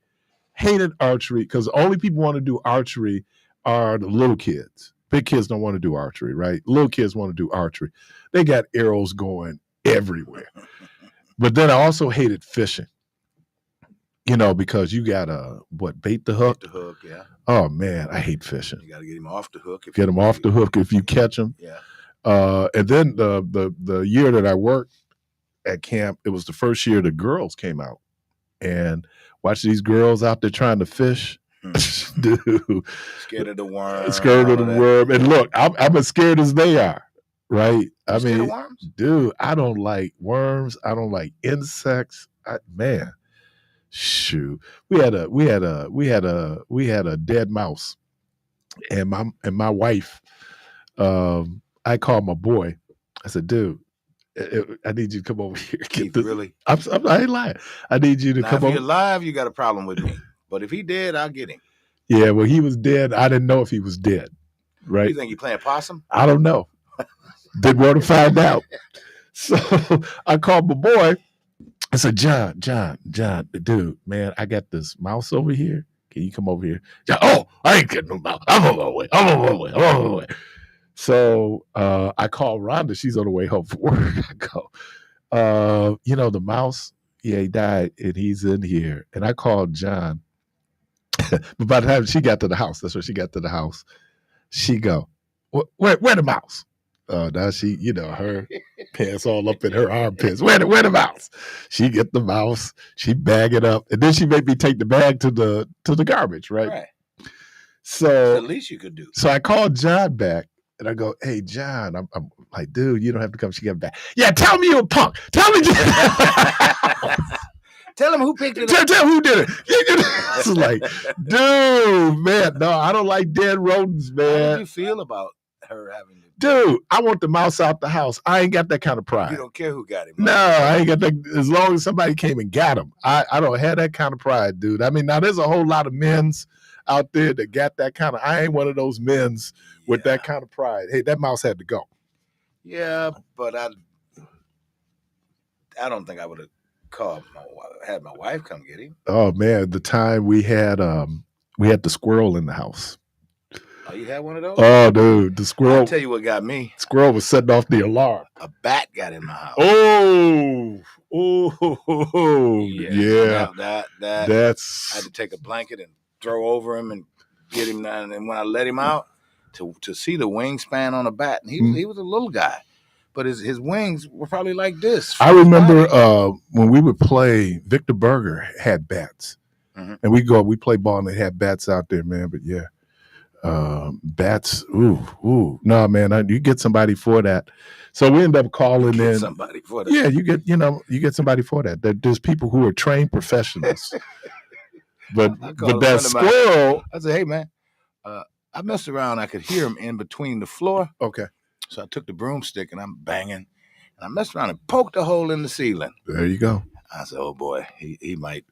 Speaker 1: Hated archery because the only people want to do archery are the little kids. Big kids don't want to do archery, right? Little kids want to do archery. They got arrows going everywhere. But then I also hated fishing, because you gotta bait the hook.
Speaker 2: Bait the hook, yeah.
Speaker 1: Oh man, I hate fishing.
Speaker 2: You gotta get him off the hook.
Speaker 1: Get him off the hook if you catch him.
Speaker 2: Yeah.
Speaker 1: And then the year that I worked at camp, it was the first year the girls came out, and watch these girls out there trying to fish. Dude,
Speaker 2: scared of the worm.
Speaker 1: Scared of the worm. And look, I'm as scared as they are. Right?
Speaker 2: I mean, of worms?
Speaker 1: Dude, I don't like worms. I don't like insects. Man, shoot. We had a dead mouse, and my wife. I called my boy. I said, "Dude, I need you to come over here. Get this."
Speaker 2: Really?
Speaker 1: I ain't lying. I need you to come over.
Speaker 2: If you're alive, you got a problem with me. But if he dead, I'll get him.
Speaker 1: Yeah, well, he was dead. I didn't know if he was dead. Right?
Speaker 2: You think he playing possum?
Speaker 1: I don't know. Didn't want to find out. So I called my boy. I said, John, dude, man, I got this mouse over here. Can you come over here? John, I ain't getting no mouse. I'm on my way. So I called Rhonda. She's on the way home from work. I go, the mouse, yeah, he died, and he's in here. And I called John. But by the time she got to the house, that's when she got to the house, she go, where the mouse? Now she, her pants all up in her armpits. Where the mouse? She get the mouse, she bag it up, and then she made me take the bag to the garbage, right? So
Speaker 2: that's the least you could do.
Speaker 1: So I called John back, and I go, "Hey, John, I'm like, dude, you don't have to come." She got back. Yeah, tell me you're a punk. Tell me.
Speaker 2: Tell him who picked it up.
Speaker 1: Tell him who did it. It's like, dude, man, no, I don't like dead rodents, man.
Speaker 2: How do you feel about her having to?
Speaker 1: Dude, I want the mouse out the house. I ain't got that kind of pride.
Speaker 2: You don't care who got him.
Speaker 1: No, I ain't got that. As long as somebody came and got him, I don't have that kind of pride, dude. I mean, now there's a whole lot of men's out there that got that kind of. I ain't one of those men's with that kind of pride. Hey, that mouse had to go.
Speaker 2: Yeah, but I don't think I would have had my wife come get him.
Speaker 1: Oh man, the time we had the squirrel in the house.
Speaker 2: Oh, you had one of those?
Speaker 1: Oh, dude, the squirrel.
Speaker 2: I'll tell you what got me.
Speaker 1: Squirrel was setting off the alarm.
Speaker 2: A bat got in my house.
Speaker 1: Yeah. That's.
Speaker 2: I had to take a blanket and throw over him and get him down. And when I let him out, to see the wingspan on a bat, and he was a little guy, but his wings were probably like this.
Speaker 1: I remember when we would play. Victor Berger had bats, and we play ball and they had bats out there, man. But yeah. Bats. No, man, you get somebody for that. So we end up calling in
Speaker 2: somebody for that.
Speaker 1: Yeah, you get somebody for that. There's people who are trained professionals. but that squirrel.
Speaker 2: I said, hey man, I messed around. I could hear him in between the floor.
Speaker 1: Okay.
Speaker 2: So I took the broomstick and I'm banging, and I messed around and poked a hole in the ceiling.
Speaker 1: There you go.
Speaker 2: I said, oh boy, he might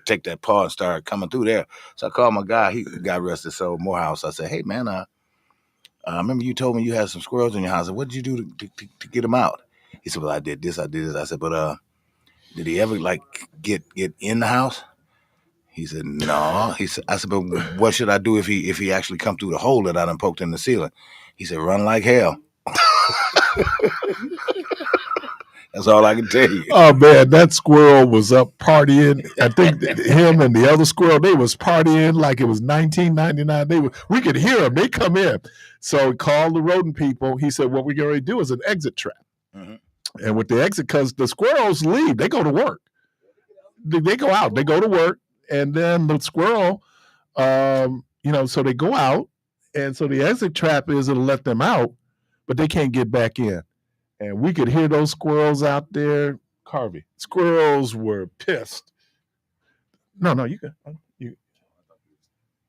Speaker 2: take that paw and start coming through there. So I called my guy. He got arrested. So Morehouse. I said, hey man, I remember you told me you had some squirrels in your house. I said, what did you do to get them out? He said, well, I did this. I said, but did he ever get in the house? He said, no. I said, but what should I do if he actually come through the hole that I done poked in the ceiling? He said, run like hell. That's all I can tell you.
Speaker 1: Oh man, that squirrel was up partying. I think him and the other squirrel, they was partying like it was 1999. We could hear them. They come in. So he called the rodent people. He said, what we're going to do is an exit trap. Mm-hmm. And with the exit, because the squirrels leave, they go to work. They go out. They go to work, and then the squirrel, so they go out, and so the exit trap is to let them out, but they can't get back in. And we could hear those squirrels out there. Carvey, squirrels were pissed. No, you can.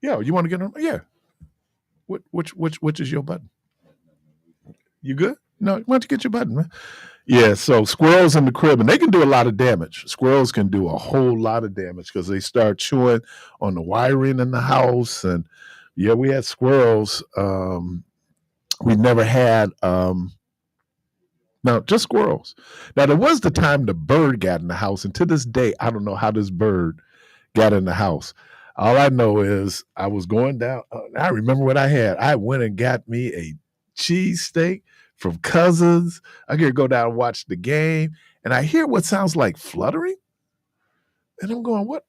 Speaker 1: Yeah, you want to get them? Yeah. Which is your button? You good? No, why don't you get your button, man? Yeah, so squirrels in the crib, and they can do a lot of damage. Squirrels can do a whole lot of damage because they start chewing on the wiring in the house. And yeah, we had squirrels. We never had no, just squirrels. Now there was the time the bird got in the house, and to this day, I don't know how this bird got in the house. All I know is I was going down. I remember what I had. I went and got me a cheesesteak from Cousins. I could go down and watch the game, and I hear what sounds like fluttering, and I'm going, what's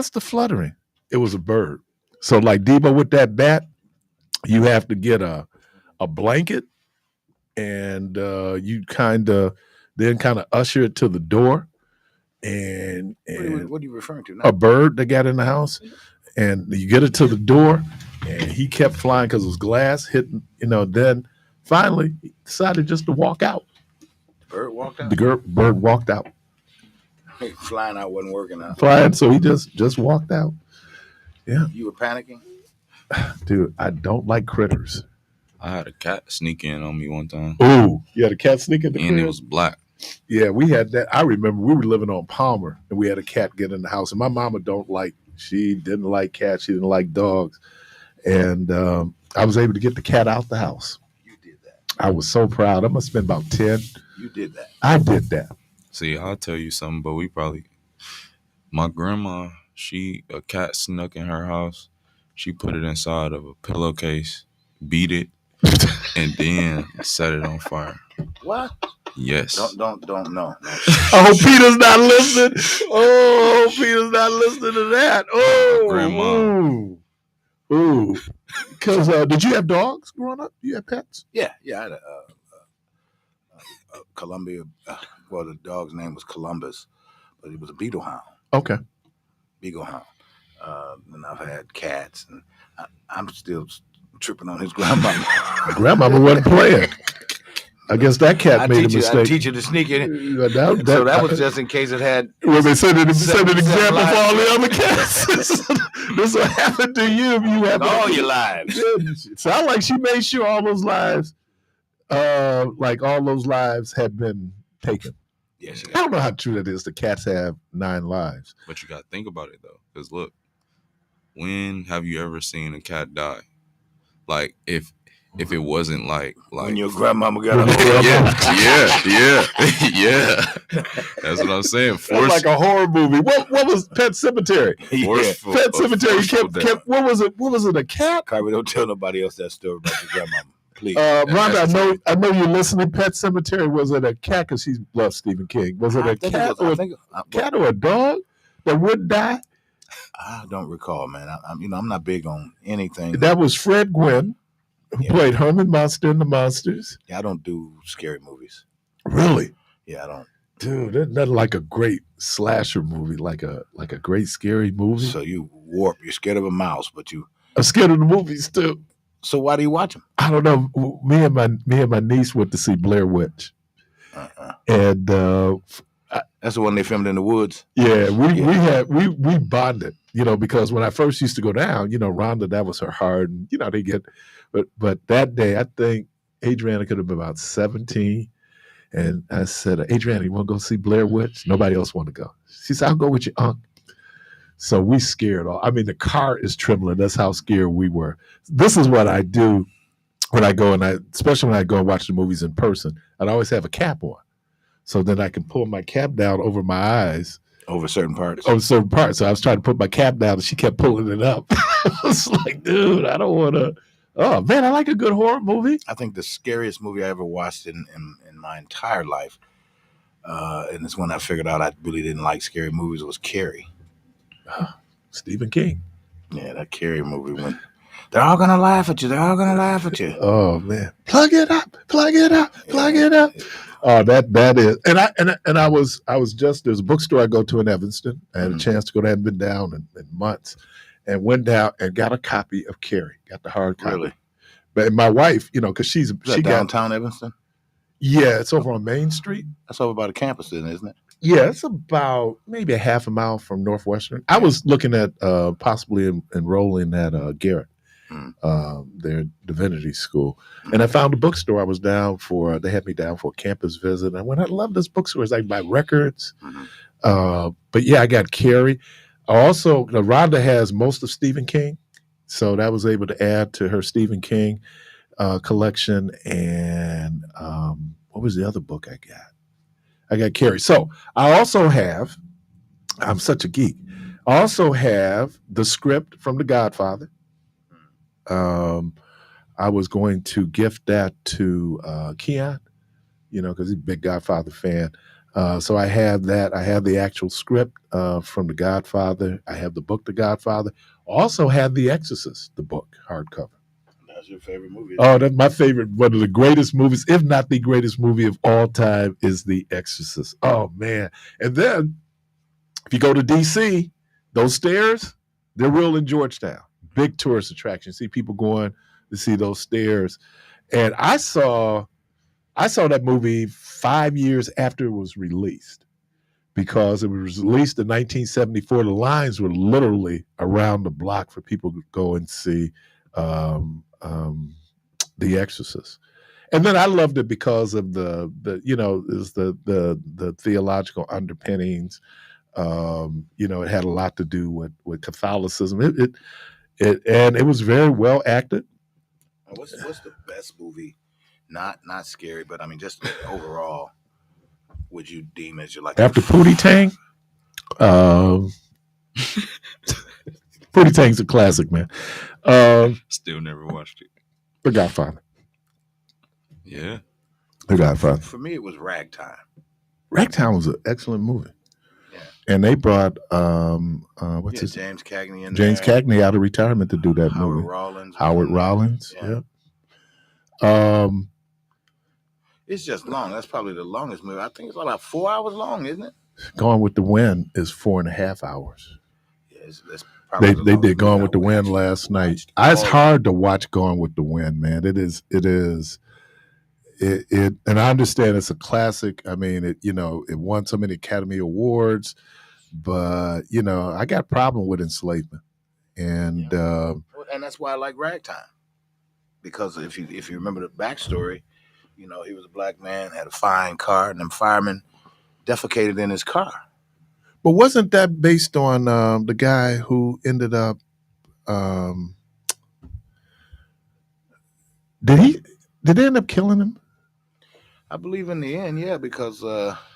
Speaker 1: the fluttering? It was a bird. So like Debo with that bat, you have to get a blanket, and you kind of usher it to the door. And
Speaker 2: what are you referring to now?
Speaker 1: A bird that got in the house, and you get it to the door, and he kept flying because it was glass hitting. Then finally he decided just to walk out.
Speaker 2: Bird walked out.
Speaker 1: The bird walked out.
Speaker 2: Flying out wasn't working out.
Speaker 1: Flying, so he just walked out. Yeah,
Speaker 2: you were panicking,
Speaker 1: dude. I don't like critters.
Speaker 7: I had a cat sneak in on me one time.
Speaker 1: Oh, you had a cat sneak in the crib?
Speaker 7: And it was black.
Speaker 1: Yeah, we had that. I remember we were living on Palmer, and we had a cat get in the house. And my mama she didn't like cats. She didn't like dogs. And I was able to get the cat out the house.
Speaker 2: You did that.
Speaker 1: I was so proud. I must have been about 10.
Speaker 2: You did that.
Speaker 1: I did that.
Speaker 7: See, I'll tell you something, but my grandma, a cat snuck in her house. She put it inside of a pillowcase, beat it, and then set it on fire.
Speaker 2: What?
Speaker 7: Yes.
Speaker 2: Don't no.
Speaker 1: I hope Peter's not listening. Oh, Peter's not listening to that. Oh,
Speaker 7: grandma.
Speaker 1: Ooh. Because did you have dogs growing up? You had pets?
Speaker 2: Yeah. I had a Columbia. Well, the dog's name was Columbus, but he was a beagle hound.
Speaker 1: Okay.
Speaker 2: Beagle hound. And I've had cats, and I'm still tripping on his grandmama.
Speaker 1: Grandmama wasn't playing. I guess that cat made a mistake.
Speaker 2: I teach you to sneak in. So that was just in case it had.
Speaker 1: Well, they set an example for all the other cats. This will happen to you if you have
Speaker 2: all your lives.
Speaker 1: It sounds like she made sure all those lives, have been taken.
Speaker 2: Yes,
Speaker 1: I don't know how true that is. The cats have 9 lives.
Speaker 7: But you got to think about it, though. Because look, when have you ever seen a cat die? Like, if it wasn't like
Speaker 2: when your grandmama got a
Speaker 7: yeah. That's what I'm saying.
Speaker 1: That's like a horror movie. What was Pet Cemetery?
Speaker 7: Forceful,
Speaker 1: Pet Cemetery kept what was it? A cat?
Speaker 2: Carver, don't tell nobody else that story about your grandmama. Please.
Speaker 1: Rhonda, I know you're listening. Pet Cemetery, was it a cat? Because she loves Stephen King. Was it a cat or a dog that would die?
Speaker 2: I don't recall, man. I'm not big on anything.
Speaker 1: That was Fred Gwynn, who played Herman Munster in The Monsters.
Speaker 2: Yeah, I don't do scary movies.
Speaker 1: Really?
Speaker 2: Yeah, I don't.
Speaker 1: Dude, there's nothing like a great slasher movie, like a great scary movie.
Speaker 2: So you warp. You're scared of a mouse, but you.
Speaker 1: I'm scared of the movies too.
Speaker 2: So why do you watch them?
Speaker 1: I don't know. Me and my niece went to see Blair Witch, and
Speaker 2: that's the one they filmed in the woods.
Speaker 1: Yeah, we bonded, because when I first used to go down, Rhonda, that was her heart, and they get, but that day I think Adriana could have been about 17, and I said, Adriana, you want to go see Blair Witch? Nobody else wanted to go. She said, I'll go with you, Unc. So we scared all. I mean, the car is trembling. That's how scared we were. This is what I do when I go especially when I go and watch the movies in person. I'd always have a cap on, so then I can pull my cap down over my eyes.
Speaker 2: Over certain parts.
Speaker 1: So I was trying to put my cap down, and she kept pulling it up. I was like, dude, I don't want to. Oh man, I like a good horror movie.
Speaker 2: I think the scariest movie I ever watched in my entire life, and it's when I figured out I really didn't like scary movies, was Carrie.
Speaker 1: Stephen King.
Speaker 2: Yeah, that Carrie movie when they're all gonna laugh at you. They're all gonna laugh at you.
Speaker 1: Oh man, plug it up. Oh, that is, and I was just, there's a bookstore I go to in Evanston. I had a chance to go there. I hadn't been down in months, and went down and got a copy of Carrie. Got the hard copy.
Speaker 2: Really?
Speaker 1: But my wife, because she
Speaker 2: downtown Evanston.
Speaker 1: Yeah, it's over on Main Street.
Speaker 2: That's over by the campus, then, isn't it?
Speaker 1: Yeah, it's about maybe a half a mile from Northwestern. I was looking at possibly enrolling at Garrett, their divinity school. And I found a bookstore. I was down for, they had me down for a campus visit. And I went, I love this bookstore. It's like buy records. But yeah, I got Carrie. Also, Rhonda has most of Stephen King. So that was able to add to her Stephen King collection. And what was the other book I got? I got Carrie. So I also have, I'm such a geek. I also have the script from The Godfather. I was going to gift that to Keon, because he's a big Godfather fan. So I have that. I have the actual script from The Godfather. I have the book, The Godfather. Also have The Exorcist, the book, hardcover.
Speaker 2: That's your favorite movie?
Speaker 1: Oh, that's my favorite. One of the greatest movies, if not the greatest movie of all time, is The Exorcist. Oh, man. And then if you go to D.C., those stairs, they're real in Georgetown. Big tourist attraction. See people going to see those stairs. And I saw that movie 5 years after it was released, because it was released in 1974. The lines were literally around the block for people to go and see The Exorcist. And then I loved it because of the theological underpinnings. It had a lot to do with Catholicism. It was very well acted.
Speaker 2: What's the best movie? Not scary, but I mean just overall. Would you deem as your like
Speaker 1: after Pootie Tang? Pootie Tang's a classic, man.
Speaker 7: Still never watched it.
Speaker 1: The Godfather.
Speaker 7: Yeah.
Speaker 1: The Godfather.
Speaker 2: For me, it was Ragtime.
Speaker 1: Ragtime was an excellent movie.
Speaker 2: Yeah.
Speaker 1: And they brought
Speaker 2: James Cagney in
Speaker 1: James
Speaker 2: there.
Speaker 1: Cagney out of retirement to do that movie. Howard Rollins.
Speaker 2: Yeah.
Speaker 1: Yep.
Speaker 2: It's just long. That's probably the longest movie. I think it's about 4 hours long, isn't it?
Speaker 1: Gone with the Wind is 4.5 hours.
Speaker 2: Yeah, that's probably
Speaker 1: they did Gone with the Wind last night. It's hard to watch Gone with the Wind, man. It is, and I understand it's a classic. I mean, it won so many Academy Awards, but I got a problem with enslavement, and
Speaker 2: that's why I like Ragtime, because if you remember the backstory, he was a black man, had a fine car, and them firemen defecated in his car.
Speaker 1: But wasn't that based on the guy who ended up? Did they end up killing him?
Speaker 2: I believe in the end, yeah, because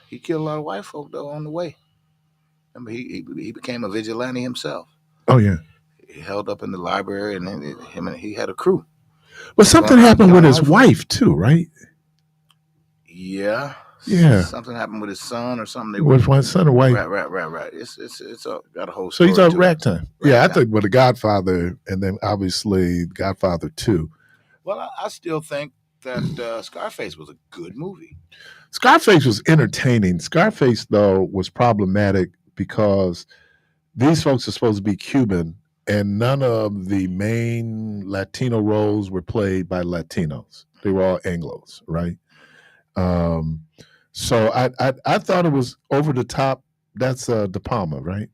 Speaker 2: he killed a lot of white folk though on the way. Remember, he became a vigilante himself.
Speaker 1: Oh yeah,
Speaker 2: he held up in the library, and he had a crew.
Speaker 1: But something happened with his wife too, right?
Speaker 2: Yeah. Something happened with his son or something.
Speaker 1: With one son or wife.
Speaker 2: Right. It's got a whole
Speaker 1: story. So he's on Ragtime. Yeah, I think with The Godfather, and then obviously Godfather 2.
Speaker 2: Well, I still think that Scarface was a good movie.
Speaker 1: Scarface was entertaining. Scarface, though, was problematic because these folks are supposed to be Cuban, and none of the main Latino roles were played by Latinos. They were all Anglos, right? So I thought it was over the top. That's De Palma, right?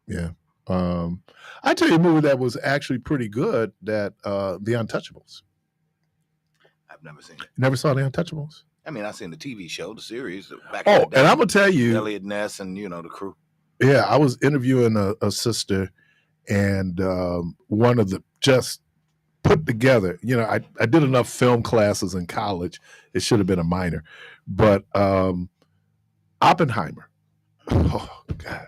Speaker 1: Yeah. I tell you a movie that was actually pretty good, that The Untouchables.
Speaker 2: I've never seen it.
Speaker 1: You never saw The Untouchables?
Speaker 2: I mean, I've seen the TV show, the series. Back
Speaker 1: and I'm going to tell you.
Speaker 2: Elliot Ness and, the crew.
Speaker 1: Yeah, I was interviewing a sister, and one of the just put together, I did enough film classes in college. It should have been a minor. But Oppenheimer. Oh, God.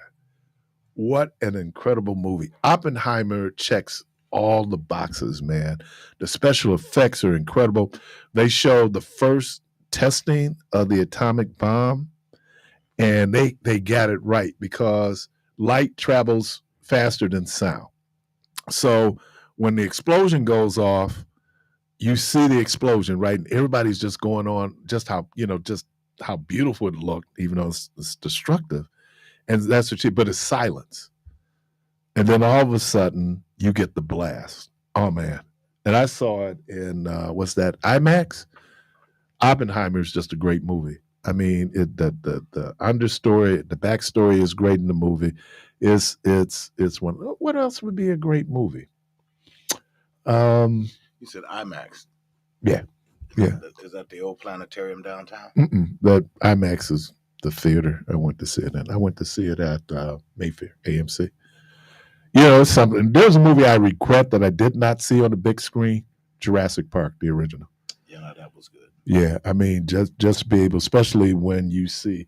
Speaker 1: What an incredible movie. Oppenheimer checks all the boxes, man. The special effects are incredible. They showed the first testing of the atomic bomb, and they got it right because light travels faster than sound. So when the explosion goes off, you see the explosion, right? And everybody's just going on just how beautiful it looked, even though it's destructive. And that's but it's silence. And then all of a sudden you get the blast. Oh man. And I saw it in what's that, IMAX? Oppenheimer is just a great movie. I mean, the understory, the backstory is great in the movie. It's one. What else would be a great movie?
Speaker 2: You said IMAX.
Speaker 1: Yeah, yeah.
Speaker 2: Is that the old planetarium downtown?
Speaker 1: The IMAX is the theater I went to see it in. I went to see it at Mayfair AMC. You know, it's something. There's a movie I regret that I did not see on the big screen. Jurassic Park, the original.
Speaker 2: Yeah, no, that was good.
Speaker 1: Yeah, I mean, just to be able, especially when you see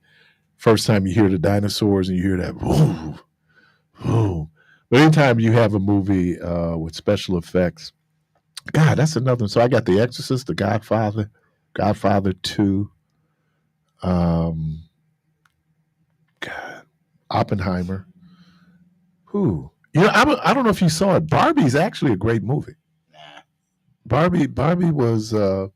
Speaker 1: first time you hear the dinosaurs and you hear that boom, boom. But anytime you have a movie with special effects, God, that's another one. So I got The Exorcist, The Godfather, Godfather 2, God, Oppenheimer. Who? You know, I don't know if you saw it. Barbie's actually a great movie.
Speaker 2: Nah.
Speaker 1: Barbie was the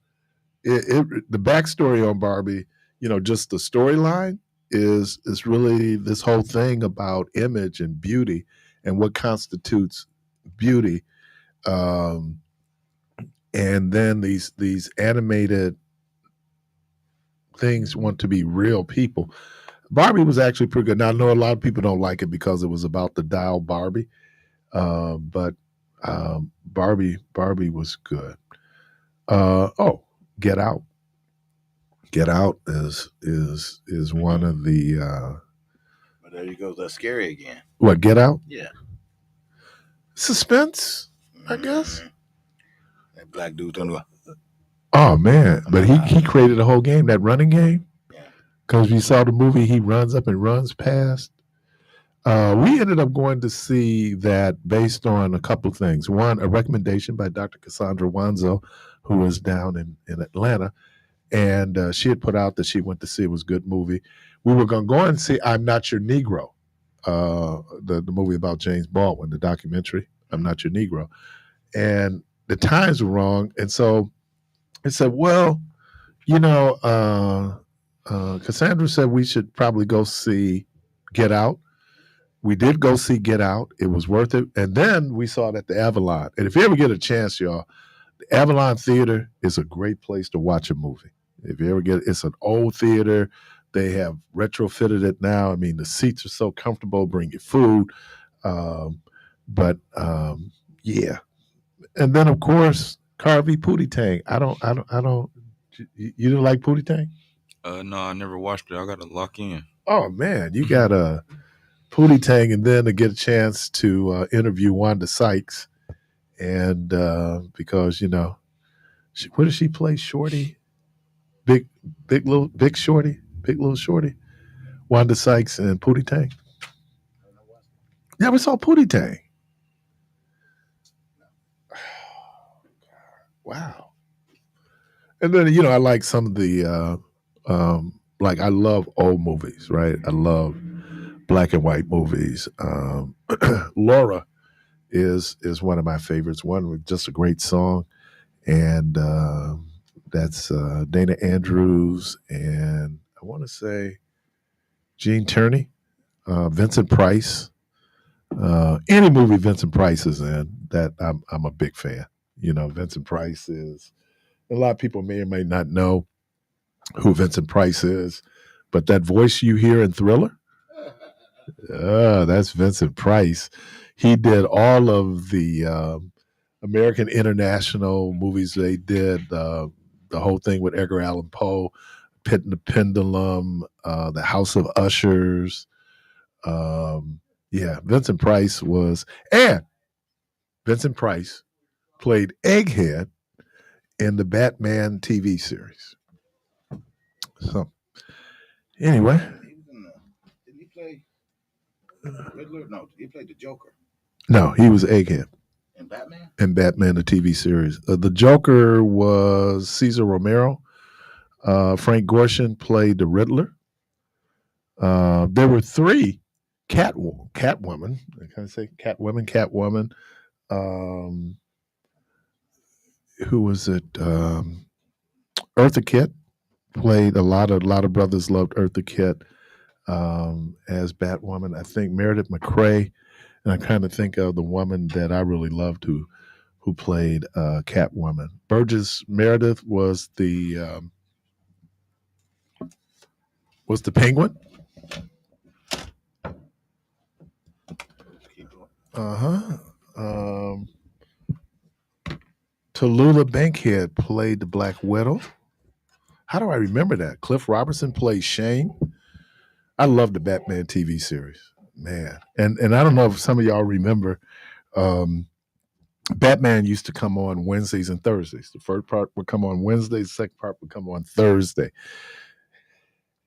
Speaker 1: backstory on Barbie. You know, just the storyline is really this whole thing about image and beauty and what constitutes beauty. Um, and then these animated things want to be real people. Barbie was actually pretty good. Now I know a lot of people don't like it because it was about the doll Barbie, but Barbie was good. Oh, Get Out. Get Out is one of the
Speaker 2: But there you go. That's scary again.
Speaker 1: what Get Out?
Speaker 2: Yeah.
Speaker 1: Suspense, I guess.
Speaker 2: That black dude on the.
Speaker 1: Oh man, but he created a whole game, that running game.
Speaker 2: Yeah.
Speaker 1: Because you saw the movie, he runs up and runs past. We ended up going to see that based on a couple of things. One, a recommendation by Dr. Cassandra Wanzo, who is down in Atlanta. And she had put out that she went to see it was a good movie. We were going to go and see I'm Not Your Negro, the movie about James Baldwin, the documentary, I'm Not Your Negro. And the times were wrong. And so I said, well, you know, Cassandra said we should probably go see Get Out. We did go see Get Out. It was worth it. And then we saw it at the Avalon. And if you ever get a chance, y'all, the Avalon Theater is a great place to watch a movie. If you ever get it's an old theater. They have retrofitted it now. I mean, the seats are so comfortable, bring you food. Yeah. And then of course, Carvey Pootie Tang. I don't you didn't like Pootie Tang?
Speaker 7: No, I never watched it. I gotta lock in.
Speaker 1: Oh man, you got a Pootie Tang, and then to get a chance to interview Wanda Sykes, and because you know, what does she play? Shorty, big little shorty. Wanda Sykes and Pootie Tang. Never saw Pootie Tang. Wow. And then you know, I like some of the like I love old movies, right? I love black and white movies. Laura is one of my favorites. One with just a great song, and that's Dana Andrews, and I want to say Gene Tierney, Vincent Price. Any movie Vincent Price is in, that I'm a big fan. You know, Vincent Price is. A lot of people may or may not know who Vincent Price is, but that voice you hear in Thriller, that's Vincent Price. He did all of the American International movies. They did the whole thing with Edgar Allan Poe, Pit and the Pendulum, The House of Ushers. Yeah, Vincent Price played Egghead in the Batman TV series. So, anyway.
Speaker 2: Didn't he play Riddler? No, he played the Joker.
Speaker 1: No, he was Egghead.
Speaker 2: In Batman?
Speaker 1: In Batman, the TV series. The Joker was Cesar Romero. Frank Gorshin played the Riddler. There were three Catwoman. Can I say Catwoman. Who was it? Eartha Kitt played a lot of brothers loved Eartha Kitt as Batwoman. I think Meredith McRae, and I kind of think of the woman that I really loved who played Catwoman. Burgess Meredith was the Penguin. Tallulah Bankhead played the Black Widow. How do I remember that? Cliff Robertson played Shane. I love the Batman TV series, man. And I don't know if some of y'all remember, Batman used to come on Wednesdays and Thursdays. The first part would come on Wednesday, the second part would come on Thursday.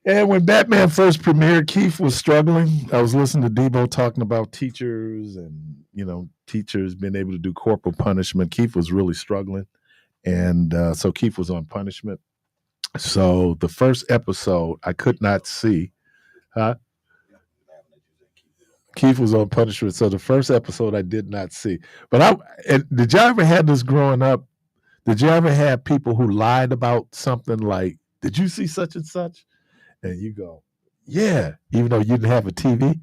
Speaker 1: And when Batman first premiered, Keith was struggling. I was listening to Debo talking about teachers and, teachers being able to do corporal punishment. Keith was really struggling. And so Keith was on punishment. So the first episode I could not see. Huh? Keith was on punishment. So the first episode I did not see. But did y'all ever have this growing up? Did you ever have people who lied about something like, did you see such and such? And you go, yeah, even though you didn't have a TV.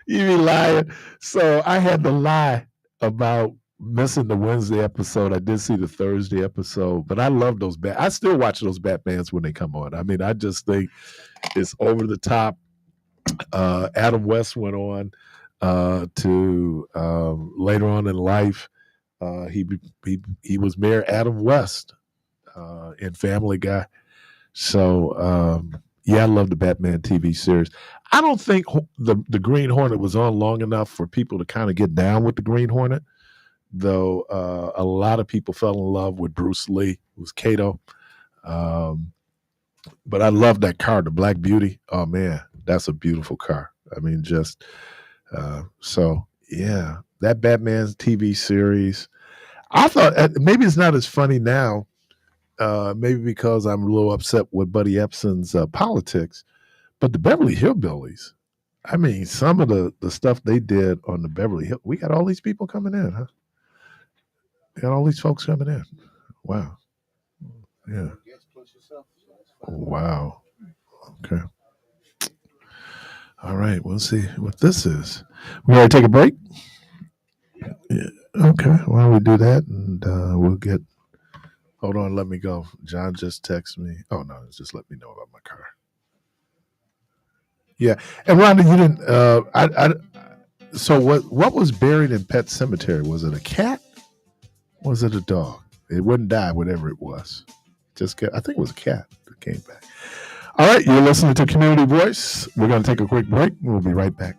Speaker 1: You be lying. So I had to lie about missing the Wednesday episode. I did see the Thursday episode, but I love those I still watch those Batmans when they come on. I mean, I just think it's over the top. Adam West went on to later on in life. He was Mayor Adam West in Family Guy. So yeah, I love the Batman TV series. I don't think the Green Hornet was on long enough for people to kind of get down with the Green Hornet, though a lot of people fell in love with Bruce Lee, who was Kato. But I love that car, the Black Beauty. Oh, man, that's a beautiful car. I mean, just so, yeah, that Batman TV series. I thought maybe it's not as funny now, maybe because I'm a little upset with Buddy Epson's politics, but the Beverly Hillbillies, I mean, some of the stuff they did on the Beverly Hill, we got all these people coming in, huh? We got all these folks coming in. Wow. Yeah. Wow. Okay. All right. We'll see what this is. We want to take a break? Yeah. Okay. Why don't we do that? And we'll get. Hold on. Let me go. John just texted me. Oh, no. Just let me know about my car. Yeah. And Rhonda, you didn't. So what was buried in Pet Cemetery? Was it a cat? Was it a dog? It wouldn't die, whatever it was. I think it was a cat that came back. All right, you're listening to Community Voice. We're going to take a quick break. We'll be right back.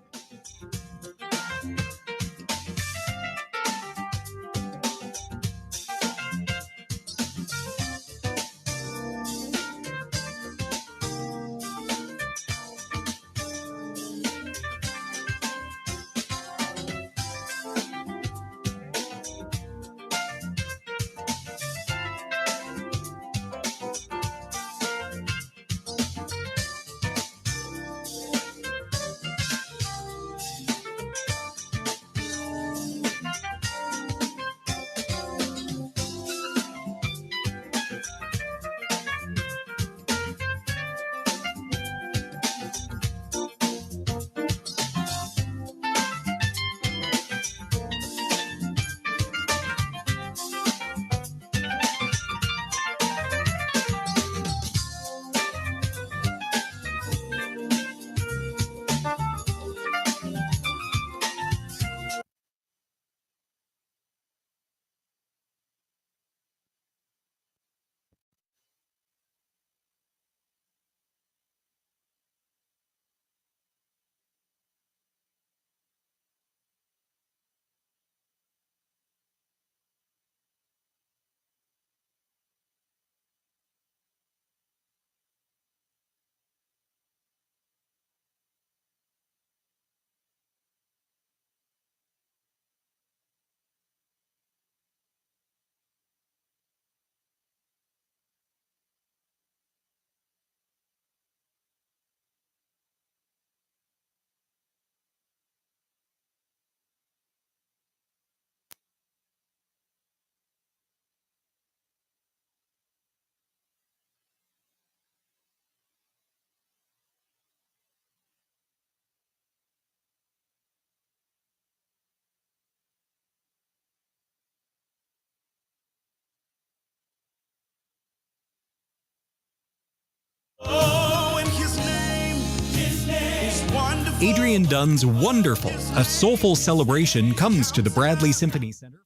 Speaker 8: Adrian Dunn's Wonderful, a soulful celebration, comes to the Bradley Symphony Center.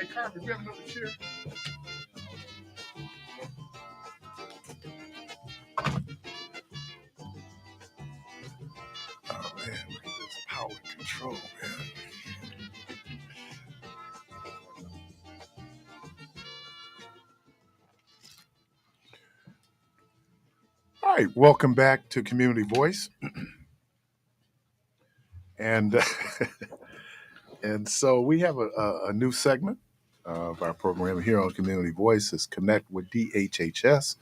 Speaker 1: Hey, Carmen, we have another chair. Oh man, look at this power control, man. All right, welcome back to Community Voice, and and so we have a new segment of our program here on Community Voice is Connect with DHHS.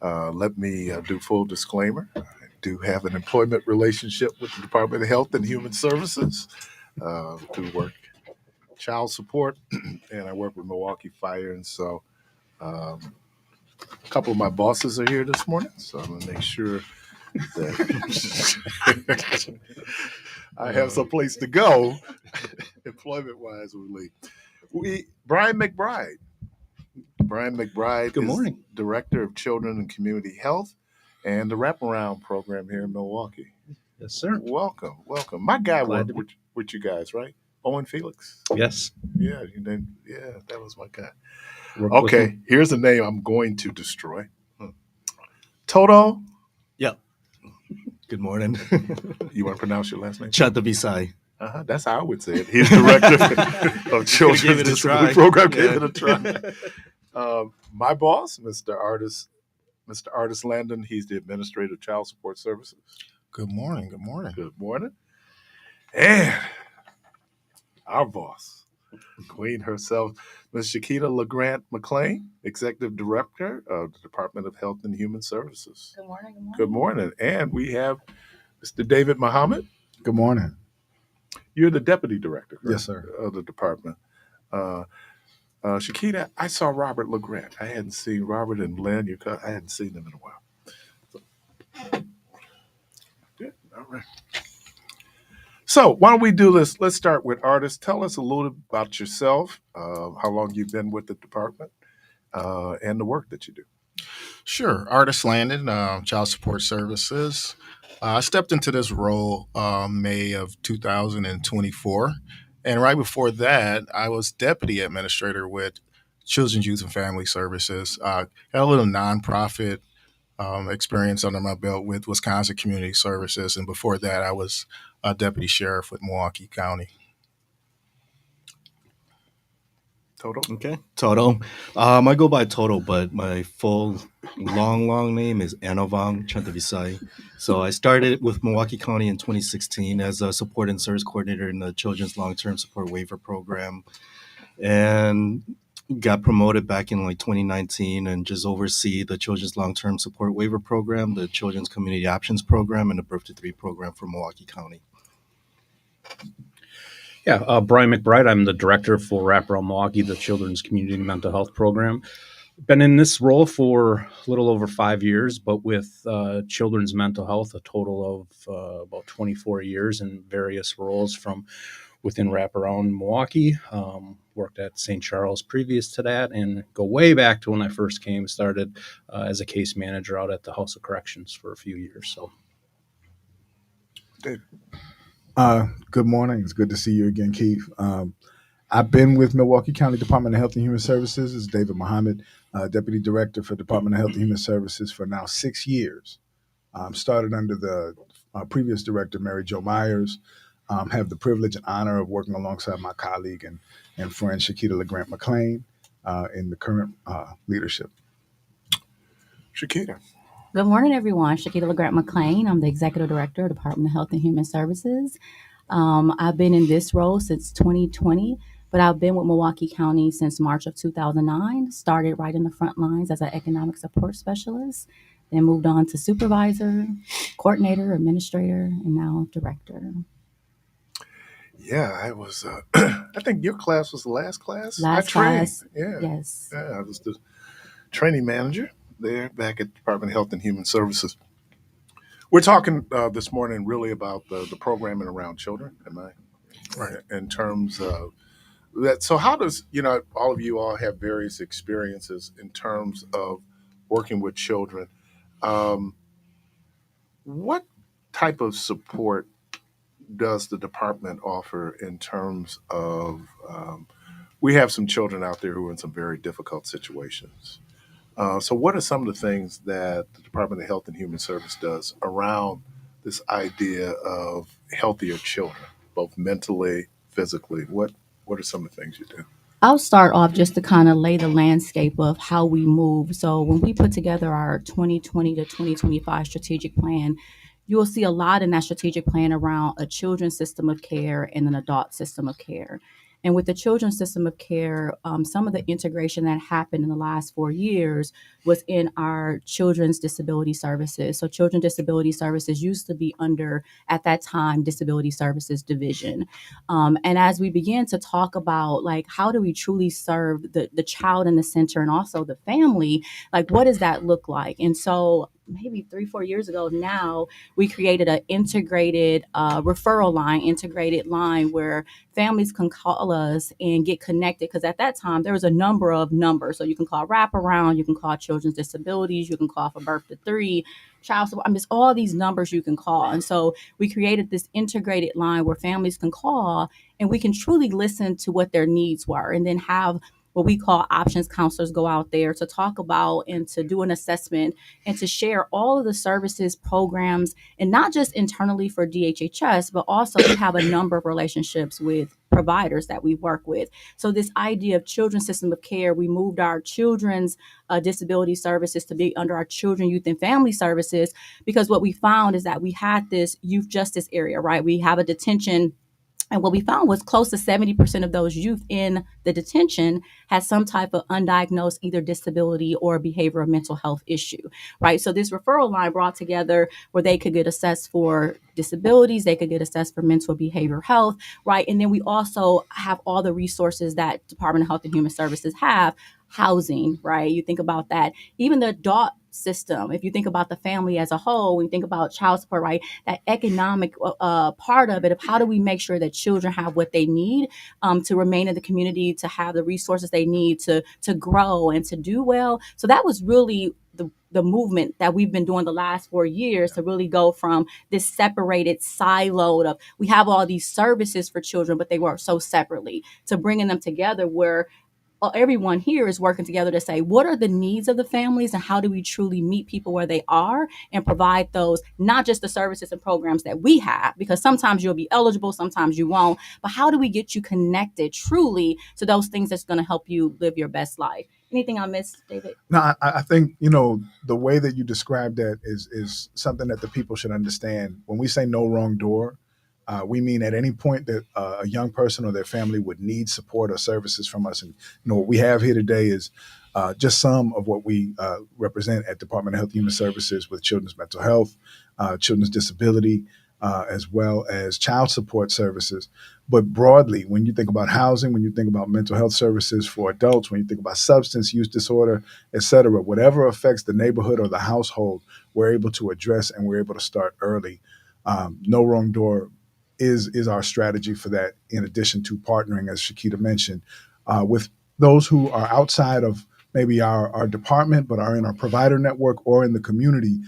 Speaker 1: Let me do full disclaimer. I do have an employment relationship with the Department of Health and Human Services. Do work child support, and I work with Milwaukee Fire, and so a couple of my bosses are here this morning, so I'm gonna make sure that I have some place to go, employment-wise, with Lee. Brian McBride. Brian McBride
Speaker 9: Good
Speaker 1: is
Speaker 9: morning.
Speaker 1: Director of Children and Community Health and the Wraparound Program here in Milwaukee.
Speaker 9: Yes, sir.
Speaker 1: Welcome. My guy
Speaker 9: Glad
Speaker 1: worked with you guys, right? Owen Felix?
Speaker 9: Yes.
Speaker 1: Yeah, that was my guy.
Speaker 9: Worked with
Speaker 1: Okay,
Speaker 9: him.
Speaker 1: here's a name I'm going to destroy. Toto?
Speaker 9: Yep. Good morning.
Speaker 1: You want to pronounce your last name?
Speaker 9: Chantavisai.
Speaker 1: That's how I would say it. He's Director of Children's
Speaker 9: Give it a
Speaker 1: Disability
Speaker 9: try.
Speaker 1: Program.
Speaker 9: Yeah.
Speaker 1: Gave it a try. My boss, Mr. Artis Landon, he's the Administrator of Child Support Services.
Speaker 2: Good morning.
Speaker 1: Good morning. And our boss, Queen herself, Ms. Shakita LeGrant McLean, Executive Director of the Department of Health and Human Services.
Speaker 10: Good morning.
Speaker 1: Good morning. And we have Mr. David Muhammad.
Speaker 11: Good morning.
Speaker 1: You're the Deputy Director, correct?
Speaker 11: Yes, sir.
Speaker 1: Of the department. Shakita, I saw Robert LeGrant. I hadn't seen Robert and Lynn. I hadn't seen them in a while. Good. All right. So why don't we do this? Let's start with Artis. Tell us a little about yourself, how long you've been with the department, and the work that you do.
Speaker 2: Sure. Artis Landon, Child Support Services. I stepped into this role May of 2024. And right before that, I was Deputy Administrator with Children's Youth and Family Services. Got a little nonprofit experience under my belt with Wisconsin Community Services. And before that, I was a Deputy Sheriff with Milwaukee County.
Speaker 1: Toto?
Speaker 9: Okay. Toto. I go by Toto, but my full long name is Anovang Chantavisai. So I started with Milwaukee County in 2016 as a support and service coordinator in the Children's Long-Term Support Waiver Program, and got promoted back in 2019 and just oversee the Children's Long-Term Support Waiver Program, the Children's Community Options Program, and the Birth to 3 program for Milwaukee County.
Speaker 12: Yeah, Brian McBride. I'm the director for Wraparound Milwaukee, the Children's Community Mental Health Program. Been in this role for a little over 5 years, but with children's mental health, a total of about 24 years in various roles from within Wraparound Milwaukee. Worked at St. Charles previous to that, and go way back to when I first started as a case manager out at the House of Corrections for a few years. So.
Speaker 1: David.
Speaker 11: Good morning. It's good to see you again, Keith. I've been with Milwaukee County Department of Health and Human Services. It's David Muhammad, Deputy Director for Department of Health and Human Services for now 6 years. Started under the previous director, Mary Jo Myers. Have the privilege and honor of working alongside my colleague and friend Shakita LeGrant McLean in the current leadership.
Speaker 1: Shakita.
Speaker 10: Good morning, everyone. Shakita LeGrant McLean. I'm the Executive Director of the Department of Health and Human Services. I've been in this role since 2020, but I've been with Milwaukee County since March of 2009. Started right in the front lines as an economic support specialist, then moved on to supervisor, coordinator, administrator, and now director.
Speaker 1: Yeah, I was. I think your class was the last class.
Speaker 10: Last
Speaker 1: I trained.
Speaker 10: class.
Speaker 1: Yeah.
Speaker 10: Yes.
Speaker 1: Yeah, I was the training manager there back at the Department of Health and Human Services. We're talking this morning really about the programming around children. Am I right? In terms of that. So how does, all of you all have various experiences in terms of working with children. What type of support does the department offer in terms of we have some children out there who are in some very difficult situations. So, what are some of the things that the Department of Health and Human Service does around this idea of healthier children, both mentally, physically? What are some of the things you do?
Speaker 10: I'll start off just to kind of lay the landscape of how we move. So when we put together our 2020 to 2025 strategic plan, you will see a lot in that strategic plan around a children's system of care and an adult system of care. And with the children's system of care, some of the integration that happened in the last 4 years was in our children's disability services. So children disability services used to be under, at that time, disability services division. And as we began to talk about, like, how do we truly serve the child in the center and also the family, like, what does that look like? And so maybe 3-4 years ago now, we created an integrated referral line, integrated line where families can call us and get connected. Because at that time, there was a number of numbers. So you can call wraparound, you can call children's disabilities, you can call for birth to 3, child support. I mean, it's all these numbers you can call. And so we created this integrated line where families can call and we can truly listen to what their needs were, and then have what we call options counselors go out there to talk about and to do an assessment and to share all of the services, programs, and not just internally for DHHS, but also we have a number of relationships with providers that we work with. So this idea of children's system of care, we moved our children's disability services to be under our children, youth, and family services, because what we found is that we had this youth justice area, right? We have a detention. And what we found was close to 70% of those youth in the detention had some type of undiagnosed either disability or behavioral mental health issue, right? So this referral line brought together where they could get assessed for disabilities, they could get assessed for mental behavioral health, right? And then we also have all the resources that Department of Health and Human Services have, housing, right? You think about that. Even the adult system, if you think about the family as a whole, when you think about child support, right, that economic part of it, of how do we make sure that children have what they need to remain in the community, to have the resources they need to grow and to do well. So that was really the movement that we've been doing the last 4 years, to really go from this separated siloed of we have all these services for children, but they work so separately, to bringing them together where everyone here is working together to say, what are the needs of the families and how do we truly meet people where they are and provide those, not just the services and programs that we have, because sometimes you'll be eligible, sometimes you won't, but how do we get you connected truly to those things that's going to help you live your best life? Anything I missed, David?
Speaker 11: No, I think, you know, the way that you described that is something that the people should understand. When we say no wrong door, we mean at any point that a young person or their family would need support or services from us. And you know what we have here today is just some of what we represent at Department of Health and Human Services with children's mental health, children's disability, as well as child support services. But broadly, when you think about housing, when you think about mental health services for adults, when you think about substance use disorder, et cetera, whatever affects the neighborhood or the household, we're able to address and we're able to start early. No wrong door is our strategy for that, in addition to partnering, as Shakita mentioned, with those who are outside of maybe our department, but are in our provider network or in the community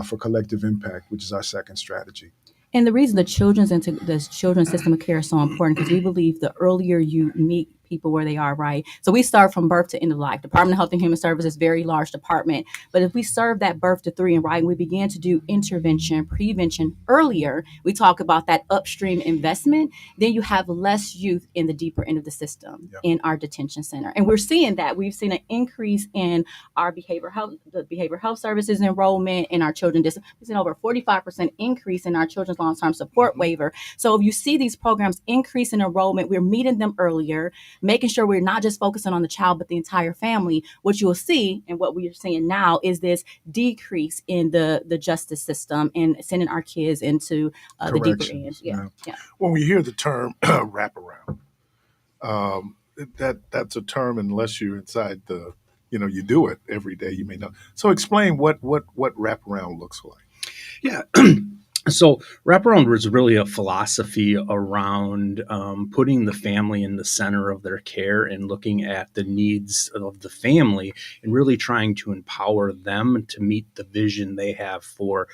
Speaker 11: for collective impact, which is our second strategy.
Speaker 10: And the reason the children's system of care is so important, because we believe the earlier you meet people where they are, right? So we start from birth to end of life. Department of Health and Human Services, very large department. But if we serve that birth to 3 and right, and we begin to do intervention, prevention earlier, we talk about that upstream investment, then you have less youth in the deeper end of the system in our detention center. And we're seeing that. We've seen an increase in our behavioral health services enrollment in our children. We've seen over a 45% increase in our children's long-term support waiver. So if you see these programs increase in enrollment, we're meeting them earlier, making sure we're not just focusing on the child, but the entire family. What you'll see, and what we're seeing now, is this decrease in the justice system and sending our kids into the deeper end. Yeah.
Speaker 1: When we hear the term wraparound, that's a term, unless you're inside you do it every day, you may know. So explain what wraparound looks like.
Speaker 12: Yeah. So wraparound was really a philosophy around putting the family in the center of their care and looking at the needs of the family and really trying to empower them to meet the vision they have for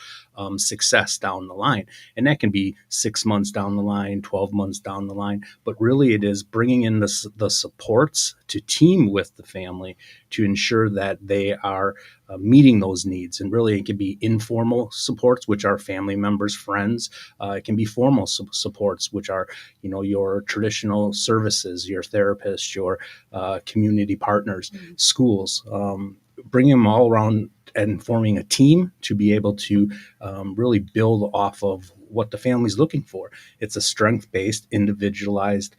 Speaker 12: success down the line. And that can be 6 months down the line, 12 months down the line, but really it is bringing in the supports to team with the family to ensure that they are meeting those needs. And really, it can be informal supports, which are family members, friends. It can be formal supports, which are, your traditional services, your therapists, your community partners, schools. Bringing them all around and forming a team to be able to really build off of what the family's looking for. It's a strength-based, individualized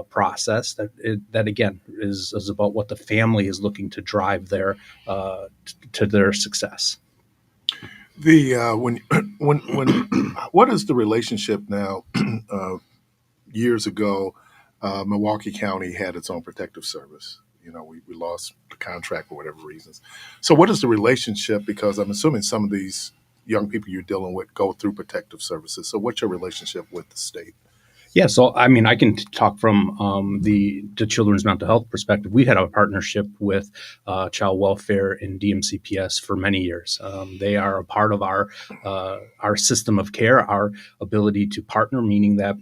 Speaker 12: process that again is about what the family is looking to drive to their success.
Speaker 1: The when what is the relationship now? Years ago, Milwaukee County had its own protective service. We lost the contract for whatever reasons. So, what is the relationship? Because I'm assuming some of these young people you're dealing with go through protective services. So, what's your relationship with the state?
Speaker 12: Yeah, so I mean, I can talk from the children's mental health perspective. We had a partnership with child welfare and DMCPS for many years. They are a part of our system of care, our ability to partner, meaning that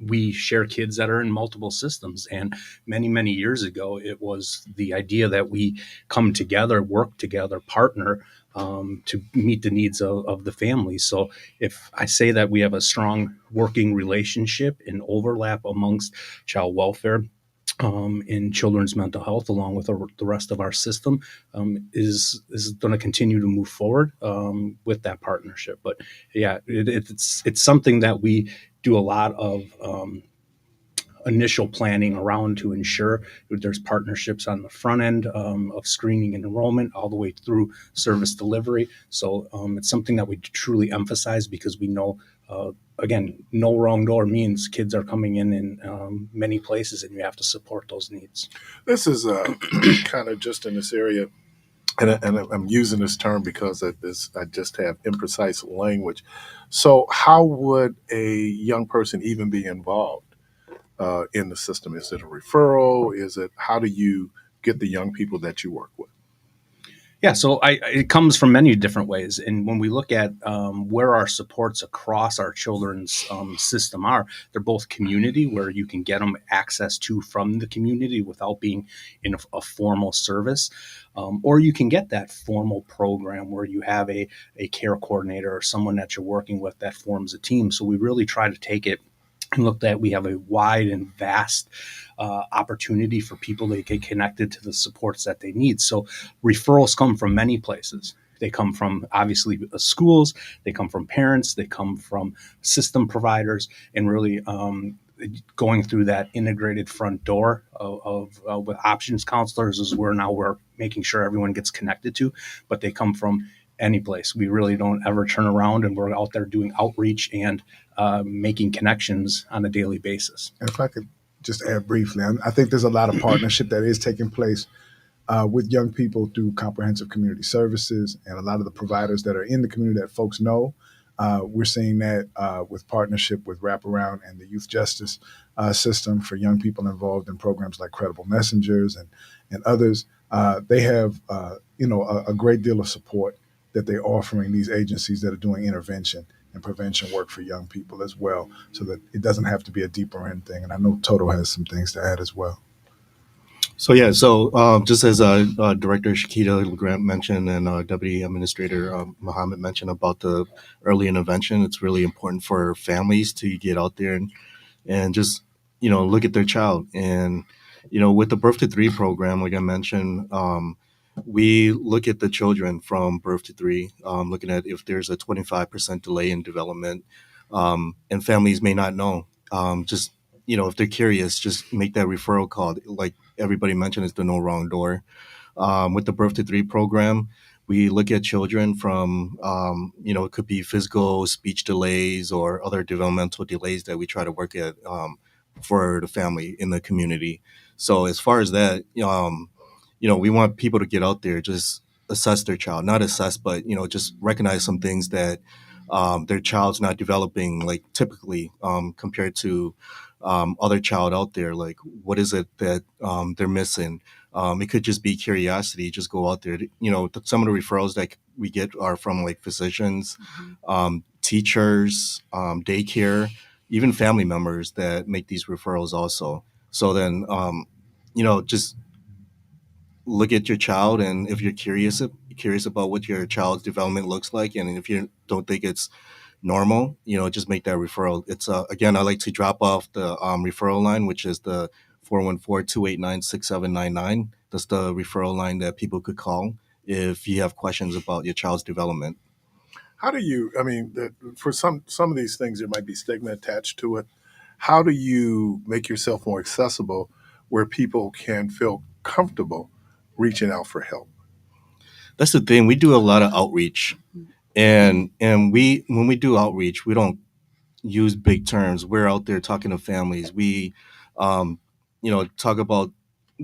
Speaker 12: we share kids that are in multiple systems. And many, many years ago, it was the idea that we come together, work together, partner to meet the needs of the family. So if I say that we have a strong working relationship and overlap amongst child welfare, in children's mental health, along with the rest of our system, is going to continue to move forward with that partnership. But yeah, it's something that we do a lot of initial planning around to ensure that there's partnerships on the front end of screening and enrollment all the way through service delivery. So it's something that we truly emphasize because we know, again, no wrong door means kids are coming in many places and you have to support those needs.
Speaker 1: This is kind of just in this area, and I'm using this term because I just have imprecise language. So, how would a young person even be involved in the system? Is it a referral? How do you get the young people that you work with?
Speaker 12: Yeah, so it comes from many different ways. And when we look at where our supports across our children's system are, they're both community, where you can get them access to from the community without being in a formal service. Or you can get that formal program where you have a care coordinator or someone that you're working with that forms a team. So we really try to take it and look that we have a wide and vast opportunity for people to get connected to the supports that they need. So referrals come from many places. They come from obviously schools, they come from parents, they come from system providers, and really going through that integrated front door of with options counselors is where now we're making sure everyone gets connected to, but they come from any place. We really don't ever turn around, and we're out there doing outreach and making connections on a daily basis.
Speaker 11: And if I could just add briefly, I think there's a lot of partnership that is taking place with young people through comprehensive community services and a lot of the providers that are in the community that folks know. We're seeing that with partnership with Wraparound and the youth justice system for young people involved in programs like Credible Messengers and others. They have a great deal of support that they're offering these agencies that are doing intervention and prevention work for young people as well, so that it doesn't have to be a deeper end thing. And I know Toto has some things to add as well.
Speaker 9: So just as Director Shakita LeGrant mentioned and Deputy Administrator Mohammed mentioned about the early intervention, it's really important for families to get out there and just look at their child. And with the Birth to 3 program, like I mentioned, we look at the children from birth to 3, looking at if there's a 25% delay in development, and families may not know. Just if they're curious, just make that referral call. Like everybody mentioned, it's the no wrong door. With the Birth to 3 program, we look at children from, it could be physical speech delays or other developmental delays that we try to work at for the family in the community. So as far as that, we want people to get out there, just assess their child, not assess, but, just recognize some things that their child's not developing like typically compared to other child out there. Like, what is it that they're missing? It could just be curiosity. Just go out there. Some of the referrals that we get are from like physicians, teachers, daycare, even family members that make these referrals also. So then, just look at your child, and if you're curious about what your child's development looks like, and if you don't think it's normal, just make that referral. It's again, I like to drop off the referral line, which is the 414-289-6799. That's the referral line that people could call if you have questions about your child's development.
Speaker 1: How do you? I mean, for some of these things, there might be stigma attached to it. How do you make yourself more accessible, where people can feel comfortable reaching out for help?
Speaker 9: That's the thing. We do a lot of outreach, and when we do outreach, we don't use big terms. We're out there talking to families. We, talk about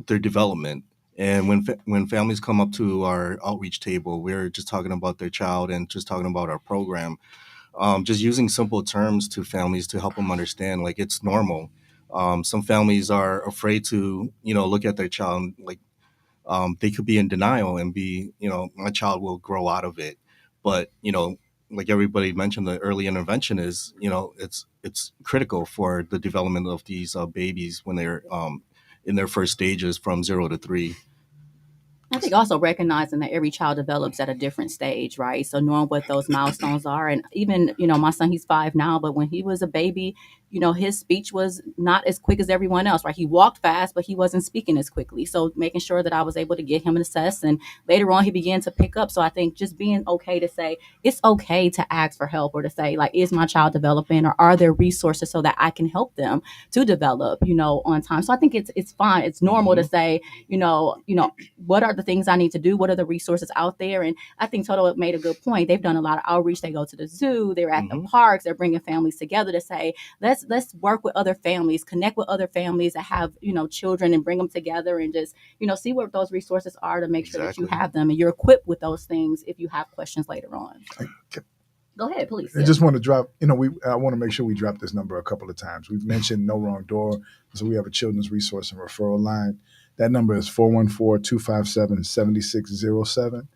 Speaker 9: their development. And when families come up to our outreach table, we're just talking about their child and just talking about our program. Just using simple terms to families to help them understand, like, it's normal. Some families are afraid to, look at their child, like, they could be in denial and be, my child will grow out of it. But, like everybody mentioned, the early intervention is, it's critical for the development of these babies when they're in their first stages from 0 to 3.
Speaker 10: I think also recognizing that every child develops at a different stage, right? So knowing what those milestones are. And even, my son, he's 5 now, but when he was a baby, his speech was not as quick as everyone else, right? He walked fast, but he wasn't speaking as quickly. So making sure that I was able to get him assessed, and later on he began to pick up. So I think just being okay to say, it's okay to ask for help, or to say, like, is my child developing, or are there resources so that I can help them to develop, on time. So I think it's fine. It's normal to say, what are the things I need to do? What are the resources out there? And I think Toto made a good point. They've done a lot of outreach. They go to the zoo, they're at the parks, they're bringing families together to say, let's work with other families, connect with other families that have, children, and bring them together, and just, see what those resources are to make sure that you have them and you're equipped with those things if you have questions later on. Go ahead, please.
Speaker 11: I just want to drop, I want to make sure we drop this number a couple of times. We've mentioned No Wrong Door. So we have a children's resource and referral line. That number is 414-257-7607.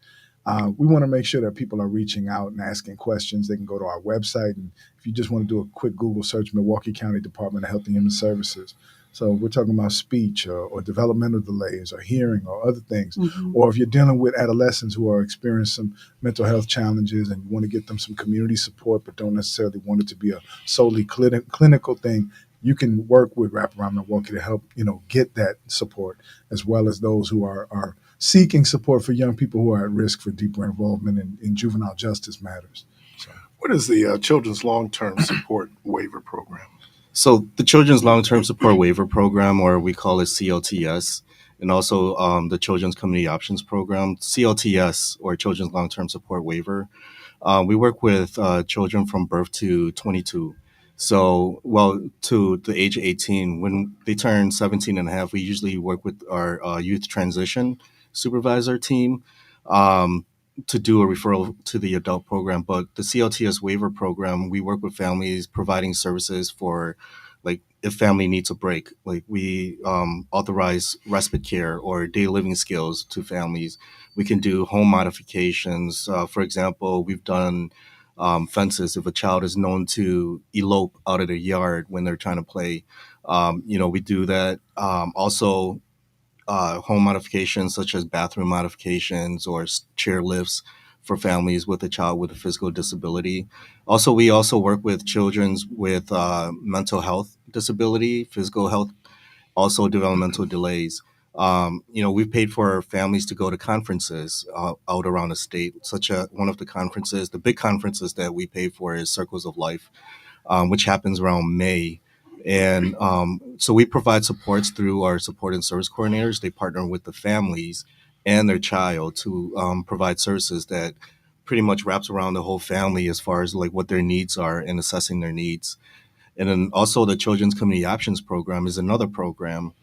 Speaker 11: We want to make sure that people are reaching out and asking questions. They can go to our website. And if you just want to do a quick Google search, Milwaukee County Department of Health and Human Services. So we're talking about speech or developmental delays or hearing or other things. Or if you're dealing with adolescents who are experiencing some mental health challenges and you want to get them some community support but don't necessarily want it to be a solely clinical thing, you can work with Wraparound Milwaukee to help, get that support, as well as those who are seeking support for young people who are at risk for deeper involvement in juvenile justice matters. So, what is the Children's Long-Term Support Waiver Program?
Speaker 9: So the Children's Long-Term Support Waiver Program, or we call it CLTS, and also the Children's Community Options Program, CLTS, or Children's Long-Term Support Waiver. We work with children from birth to 22. So, to the age of 18. When they turn 17 and a half, we usually work with our youth transition supervisor team to do a referral to the adult program. But the CLTS waiver program, we work with families providing services for, like, if family needs a break, like we authorize respite care or daily living skills to families. We can do home modifications. For example, we've done fences if a child is known to elope out of their yard when they're trying to play. We do that. Also, home modifications such as bathroom modifications or chair lifts for families with a child with a physical disability. Also, we also work with children with mental health disability, physical health, also developmental delays. We've paid for families to go to conferences out around the state, one of the conferences, the big conferences that we pay for is Circles of Life, which happens around May. And so we provide supports through our support and service coordinators. They partner with the families and their child to provide services that pretty much wraps around the whole family as far as like what their needs are and assessing their needs. And then also the Children's Community Options Program is another program.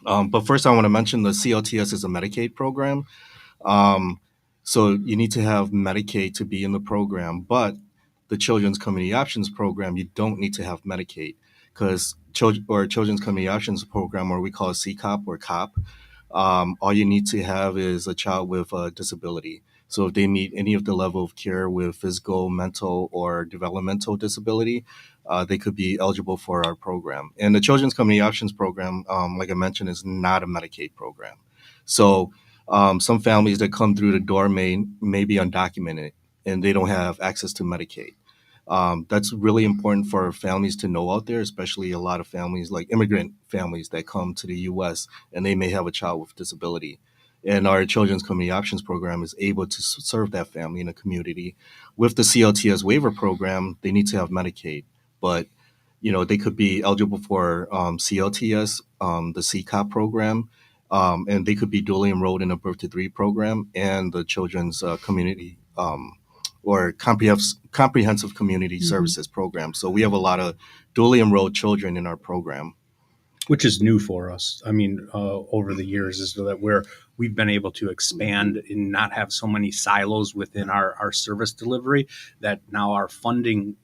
Speaker 9: But first I want to mention the CLTS is a Medicaid program. So you need to have Medicaid to be in the program, but the Children's Community Options Program, you don't need to have Medicaid because Children's Community Options Program, or we call it CCOP or COP, all you need to have is a child with a disability. So if they meet any of the level of care with physical, mental, or developmental disability, they could be eligible for our program. And the Children's Community Options Program, like I mentioned, is not a Medicaid program. So some families that come through the door may be undocumented and they don't have access to Medicaid. That's really important for families to know out there, especially a lot of families like immigrant families that come to the U.S. and they may have a child with disability. And our Children's Community Options Program is able to serve that family in the community. With the CLTS waiver program, they need to have Medicaid, but they could be eligible for CLTS, the CCOP program, and they could be dually enrolled in a Birth to Three program and the Children's Community or Comprehensive Community Services program. So we have a lot of dually enrolled children in our program.
Speaker 12: Which is new for us. I mean, over the years, is that we've been able to expand and not have so many silos within our service delivery, that now our funding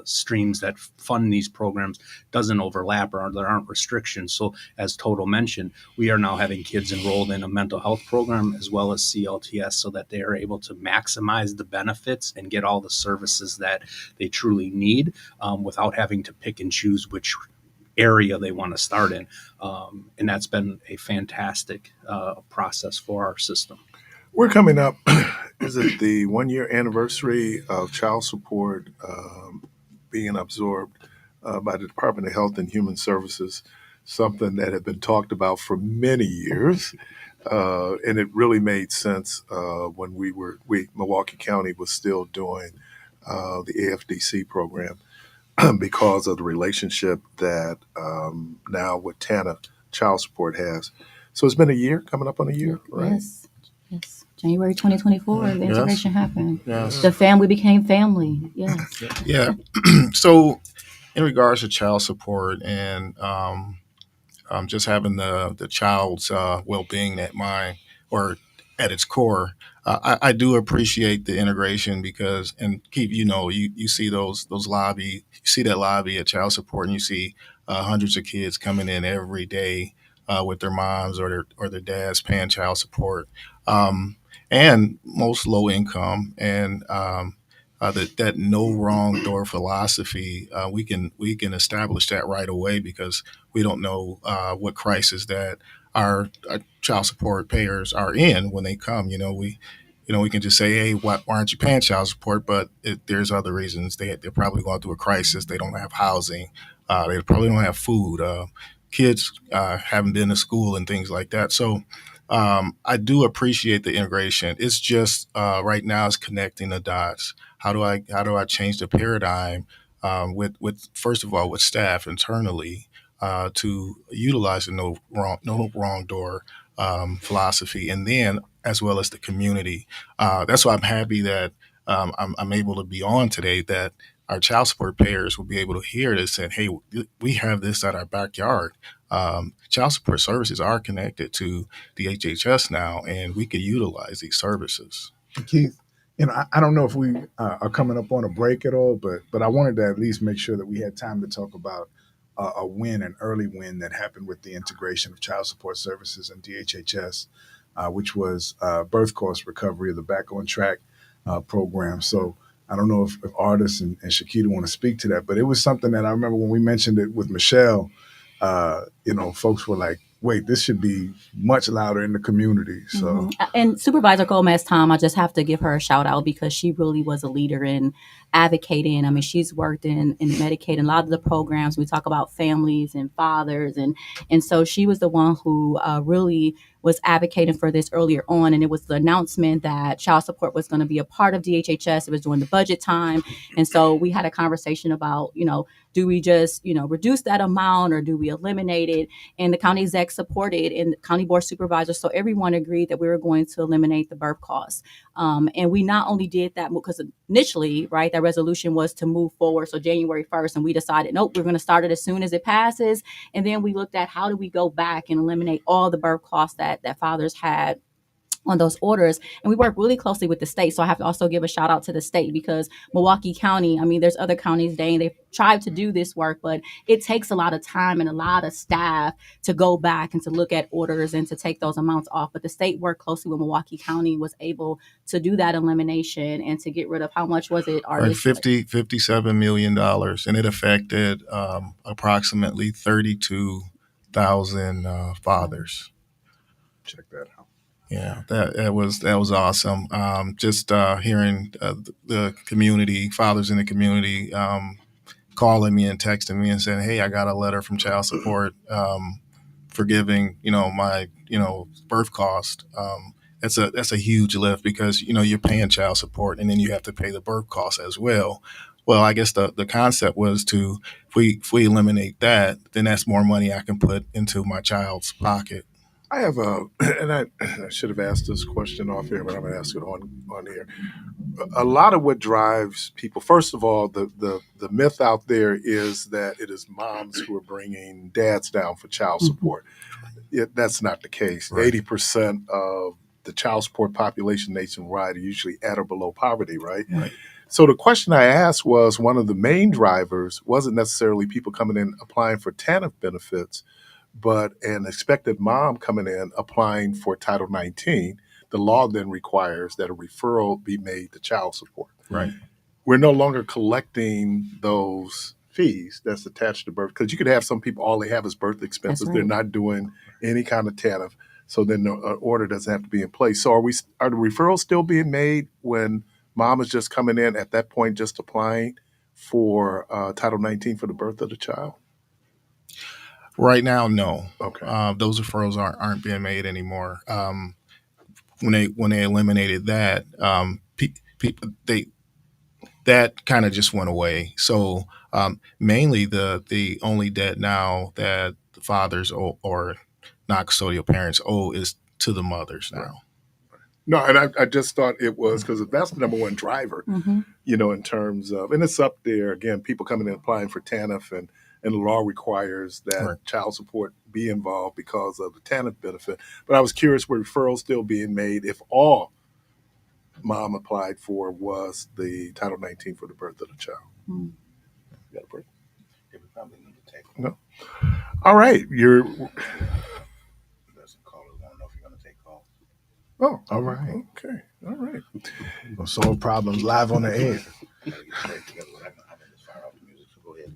Speaker 12: streams that fund these programs doesn't overlap, or there aren't restrictions. So as Toto mentioned, we are now having kids enrolled in a mental health program as well as CLTS, so that they are able to maximize the benefits and get all the services that they truly need without having to pick and choose which area they want to start in. And that's been a fantastic process for our system.
Speaker 1: We're coming up, is it the 1-year anniversary of child support being absorbed by the Department of Health and Human Services, something that had been talked about for many years. And it really made sense when Milwaukee County was still doing the AFDC program, because of the relationship that now with TANF child support has. So it's been a year, coming up on a year, right?
Speaker 10: Yes. January 2024, the integration happened.
Speaker 13: Yes.
Speaker 10: The family became family. Yes.
Speaker 13: Yeah. So in regards to child support and just having the child's well-being at mind, or at its core, I do appreciate the integration, because, and Keith, you see those lobby, you see that lobby at child support, and you see hundreds of kids coming in every day with their moms or their dads paying child support, and most low income, and that no wrong door philosophy. We can establish that right away, because we don't know what crisis that our child support payers are in when they come. We can just say, hey, why aren't you paying child support? But there's other reasons. They're probably going through a crisis. They don't have housing. They probably don't have food. Kids haven't been to school and things like that. So I do appreciate the integration. It's just right now it's connecting the dots. How do I change the paradigm with first of all with staff internally to utilize the no wrong door philosophy, and then as well as the community. That's why I'm happy that I'm able to be on today, that our child support payers will be able to hear this and, hey, we have this at our backyard. Child support services are connected to the HHS now, and we could utilize these services.
Speaker 11: Keith, I don't know if we are coming up on a break at all, but I wanted to at least make sure that we had time to talk about a win, an early win that happened with the integration of child support services and DHHS, which was birth cost recovery of the Back on Track program. So I don't know if Artis and Shakita want to speak to that, but it was something that I remember when we mentioned it with Michelle, folks were like, wait, this should be much louder in the community. So,
Speaker 10: And Supervisor Gomez Tom, I just have to give her a shout out, because she really was a leader in advocating. I mean, she's worked in Medicaid and a lot of the programs. We talk about families and fathers, and so she was the one who really was advocating for this earlier on. And it was the announcement that child support was going to be a part of DHHS. It was during the budget time. And so we had a conversation about, do we just, reduce that amount, or do we eliminate it? And the county exec supported, and the county board supervisors. So everyone agreed that we were going to eliminate the birth costs. And we not only did that because initially, right, that resolution was to move forward. So January 1st, and we decided, nope, we're going to start it as soon as it passes. And then we looked at how do we go back and eliminate all the birth costs that fathers had on those orders. And we work really closely with the state. So I have to also give a shout out to the state, because Milwaukee County, I mean, there's other counties, they've tried to do this work, but it takes a lot of time and a lot of staff to go back and to look at orders and to take those amounts off. But the state worked closely with Milwaukee County, was able to do that elimination and to get rid of, how much was it?
Speaker 13: Right, $57 million, and it affected approximately 32,000 fathers.
Speaker 11: Check that out.
Speaker 13: Yeah, that was awesome. Just hearing the community, fathers in the community, calling me and texting me and saying, "Hey, I got a letter from child support forgiving, my, birth cost." That's a huge lift, because you're paying child support and then you have to pay the birth cost as well. Well, I guess the concept was if we eliminate that, then that's more money I can put into my child's pocket.
Speaker 1: I have and I should have asked this question off here, but I'm going to ask it on here. A lot of what drives people, first of all, the myth out there is that it is moms who are bringing dads down for child support. That's not the case.
Speaker 13: Right.
Speaker 1: 80% of the child support population nationwide are usually at or below poverty, right?
Speaker 13: Right.
Speaker 1: So the question I asked was, one of the main drivers wasn't necessarily people coming in applying for TANF benefits, but an expected mom coming in applying for Title 19. The law then requires that a referral be made to child support.
Speaker 13: Right.
Speaker 1: We're no longer collecting those fees that's attached to birth, because you could have some people, all they have is birth expenses.
Speaker 10: That's
Speaker 1: They're
Speaker 10: right.
Speaker 1: not doing any kind of TANF. So then the order doesn't have to be in place. So are the referrals still being made when mom is just coming in at that point, just applying for Title 19 for the birth of the child?
Speaker 13: Right now, no.
Speaker 1: Okay.
Speaker 13: Those referrals aren't being made anymore. When they eliminated that, people that kind of just went away. So mainly the only debt now that the fathers or non-custodial parents owe is to the mothers now.
Speaker 1: No, and I just thought it was because that's the number one driver, in terms of, and it's up there, again, people coming in applying for TANF, and the law requires that
Speaker 13: Right.
Speaker 1: child support be involved because of the TANF benefit. But I was curious, were referrals still being made if all mom applied for was the Title 19 for the birth of the child? You got a break?
Speaker 2: Yeah, we probably need to take
Speaker 1: No. All right. You're.
Speaker 2: There's some callers. I don't know if you're going to take calls.
Speaker 1: Oh,
Speaker 11: All right.
Speaker 1: okay. All right.
Speaker 11: Gonna solve problems live on the air.
Speaker 2: Gotta get straight together. I'm gonna just fire off the music, so go ahead.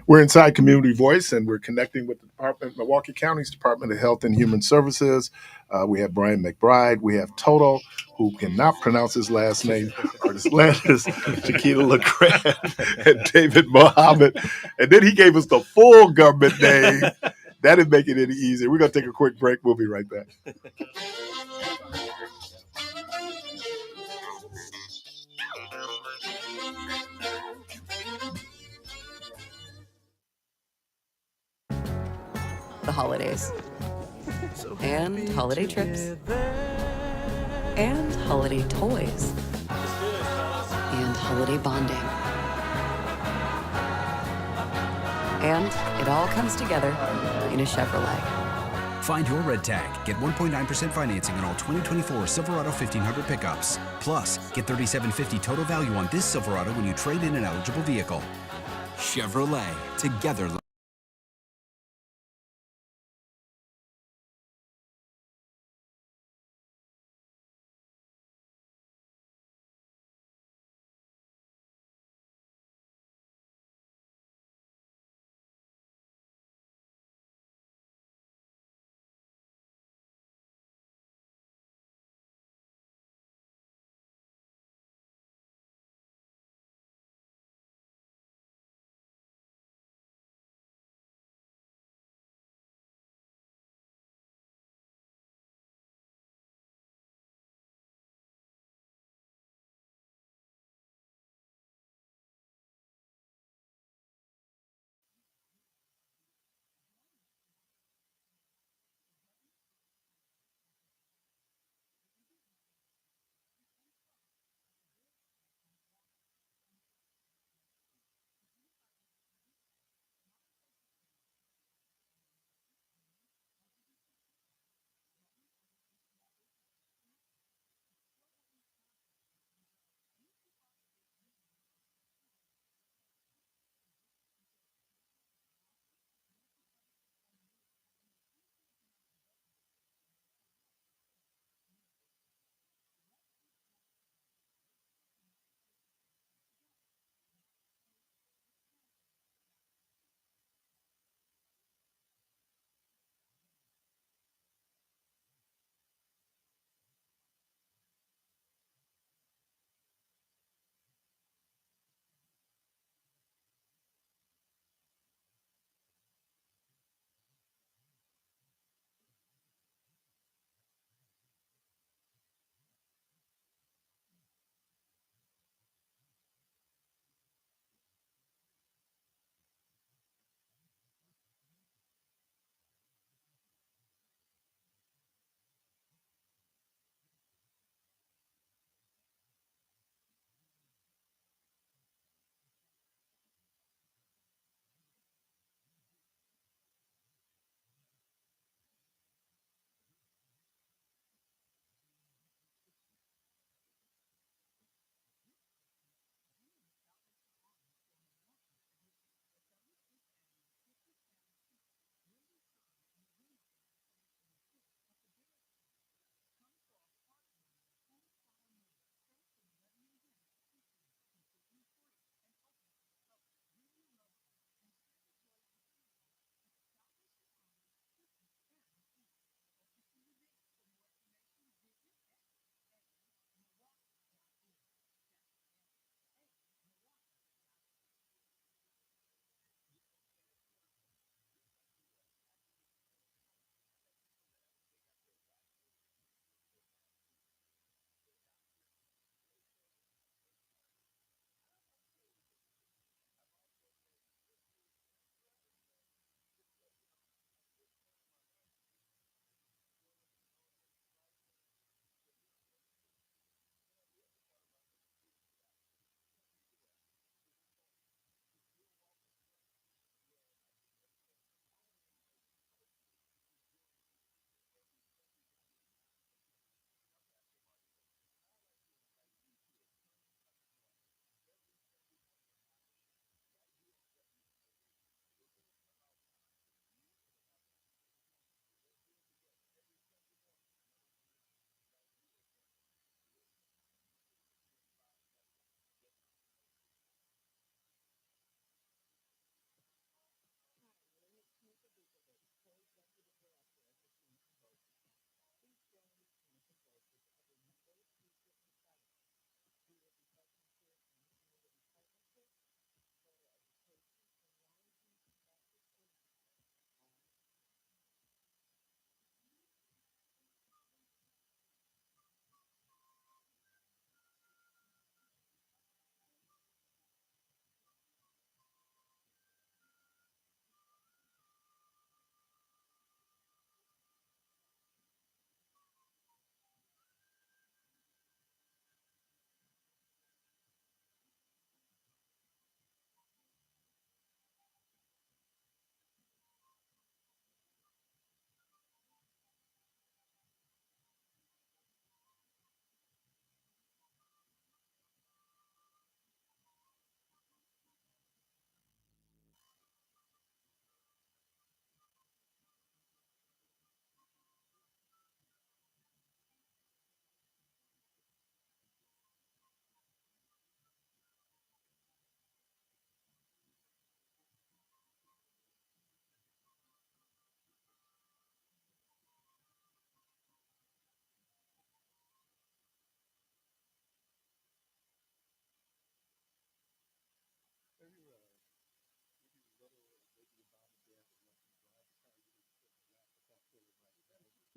Speaker 1: We're inside Community Voice, and we're connecting with the Milwaukee County's Department of Health and Human Services. We have Brian McBride. We have Toto, who cannot pronounce his last name, or his last is Shakita LeGrand, and David Mohammed. And then he gave us the full government name. That didn't make it any easier. We're going to take a quick break. We'll be right back.
Speaker 14: The holidays, and holiday trips, and holiday toys, and holiday bonding. And it all comes together in a Chevrolet.
Speaker 15: Find your red tag. Get 1.9% financing on all 2024 Silverado 1500 pickups. Plus, get $3,750 total value on this Silverado when you trade in an eligible vehicle. Chevrolet. Together.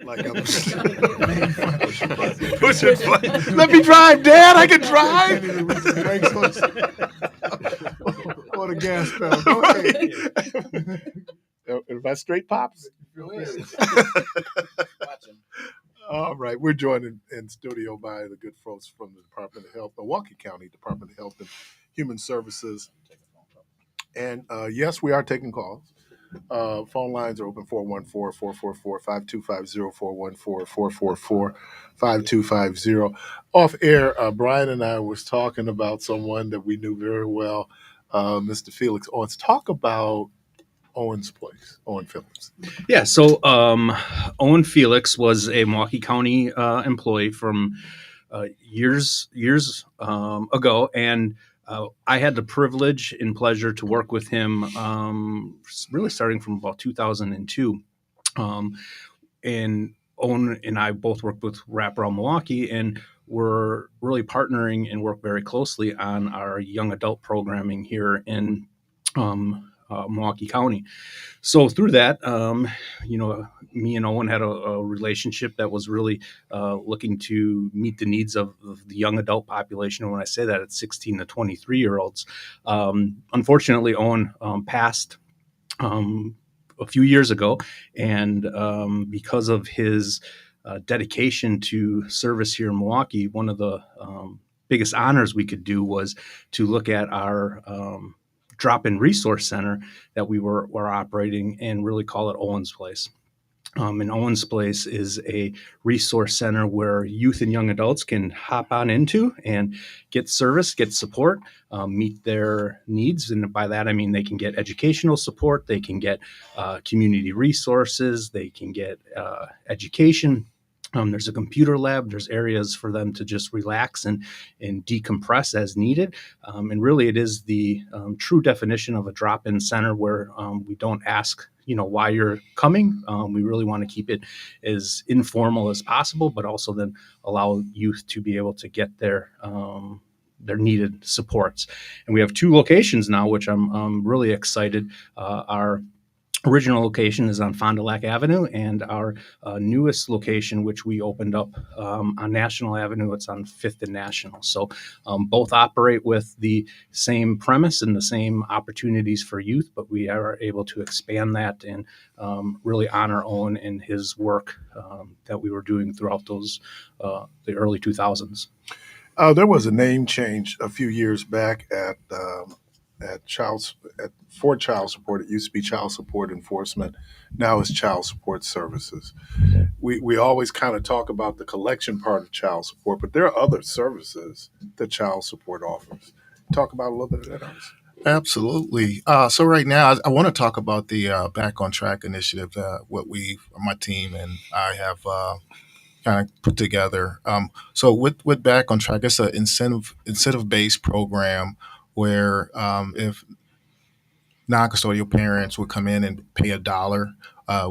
Speaker 1: Like I'm pushing. Let me drive, Dad. I can drive.
Speaker 11: Or the gas pedal. Go ahead.
Speaker 1: If I straight pops. All right, we're joined in studio by the good folks from the Department of Health, Milwaukee County Department of Health and Human Services. And yes, we are taking calls. Phone lines are open 414-444-5250, 414-444-5250. Off air, Brian and I was talking about someone that we knew very well, Mr. Felix Owens. Talk about Owens Place, Owen Phillips.
Speaker 12: Yeah, so Owen Felix was a Milwaukee County employee from years ago, and I had the privilege and pleasure to work with him really starting from about 2002. And Owen and I both worked with Wraparound Milwaukee, and we're really partnering and work very closely on our young adult programming here in Milwaukee County. So through that, me and Owen had a relationship that was really looking to meet the needs of the young adult population. And when I say that, it's 16 to 23-year-olds. Unfortunately, Owen passed a few years ago, and because of his dedication to service here in Milwaukee, one of the biggest honors we could do was to look at our drop-in resource center that we were operating and really call it Owens Place. And Owens Place is a resource center where youth and young adults can hop on into and get service, get support, meet their needs. And by that, I mean they can get educational support, they can get community resources, they can get education. There's a computer lab. There's areas for them to just relax and decompress as needed. And really, it is the true definition of a drop-in center where we don't ask, why you're coming. We really want to keep it as informal as possible, but also then allow youth to be able to get their needed supports. And we have 2 locations now, which I'm really excited. Our original location is on Fond du Lac Avenue, and our newest location, which we opened up on National Avenue, it's on 5th and National. So both operate with the same premise and the same opportunities for youth, but we are able to expand that and really honor Owen and his work that we were doing throughout those the early 2000s.
Speaker 1: There was a name change a few years back for child support. It used to be Child Support Enforcement. Now it's Child Support Services. We always kind of talk about the collection part of child support, but there are other services that child support offers. Talk about a little bit of that, Ernest.
Speaker 13: Absolutely. So right now, I want to talk about the Back on Track initiative, what my team and I have kind of put together. So with Back on Track, it's an incentive-based program where if non-custodial parents would come in and pay $1,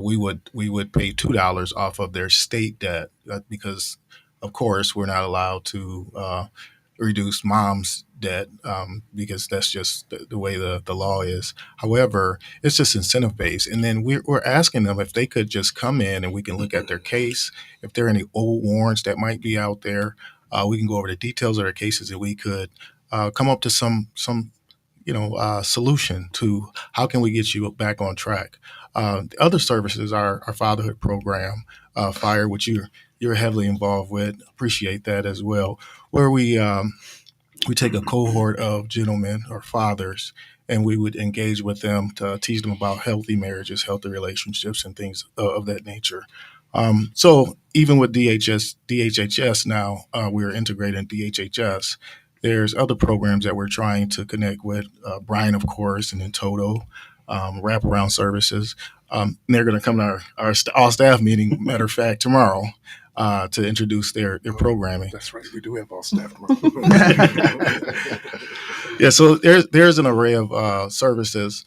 Speaker 13: we would pay $2 off of their state debt because, of course, we're not allowed to reduce mom's debt because that's just the way the law is. However, it's just incentive based, and then we're asking them if they could just come in and we can look at their case. If there are any old warrants that might be out there, we can go over the details of their cases, and we could come up to some solution to how can we get you back on track. The other services are our fatherhood program, FIRE, which you're heavily involved with. Appreciate that as well, where we take a cohort of gentlemen or fathers, and we would engage with them to teach them about healthy marriages, healthy relationships, and things of that nature. So even with DHHS now, we're integrating DHHS. There's other programs that we're trying to connect with, Brian, of course, and then Toto, wraparound services. And they're going to come to our all-staff meeting, matter of fact, tomorrow to introduce their programming.
Speaker 1: That's right. We do have all-staff tomorrow.
Speaker 13: Yeah, so there's an array of services.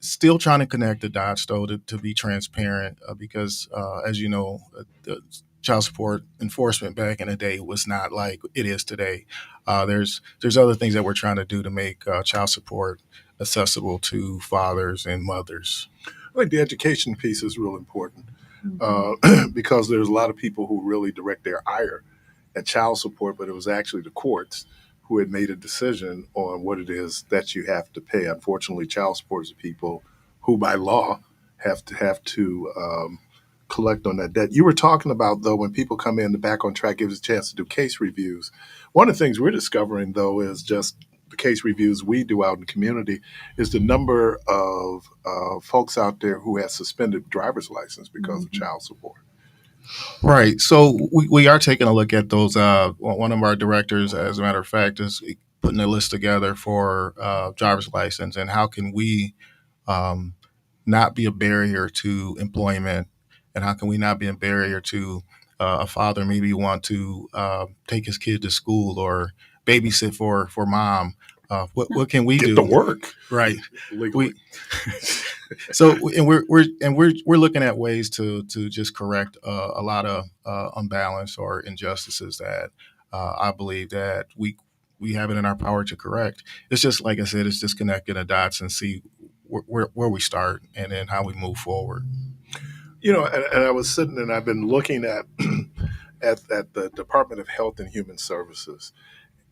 Speaker 13: Still trying to connect the dots, though, to be transparent, because, as you know, the child support enforcement back in the day was not like it is today. There's other things that we're trying to do to make child support accessible to fathers and mothers.
Speaker 1: I think the education piece is real important. because there's a lot of people who really direct their ire at child support, but it was actually the courts who had made a decision on what it is that you have to pay. Unfortunately, child support is people who, by law, have to collect on that debt. You were talking about, though, when people come in, the Back on Track gives a chance to do case reviews. One of the things we're discovering, though, is just the case reviews we do out in the community is the number of folks out there who have suspended driver's license because of child support.
Speaker 13: Right. So we are taking a look at those. One of our directors, as a matter of fact, is putting a list together for driver's license and how can we um, not be a barrier to employment, and how can we not be a barrier to a father maybe want to take his kid to school or babysit for mom. What can we do
Speaker 1: to work?
Speaker 13: Right.
Speaker 1: Legally.
Speaker 13: So and we're looking at ways to just correct a lot of unbalance or injustices that I believe that we have it in our power to correct. It's just like I said, it's just connecting the dots and see where we start and then how we move forward.
Speaker 1: You know, and I was sitting and I've been looking at at the Department of Health and Human Services.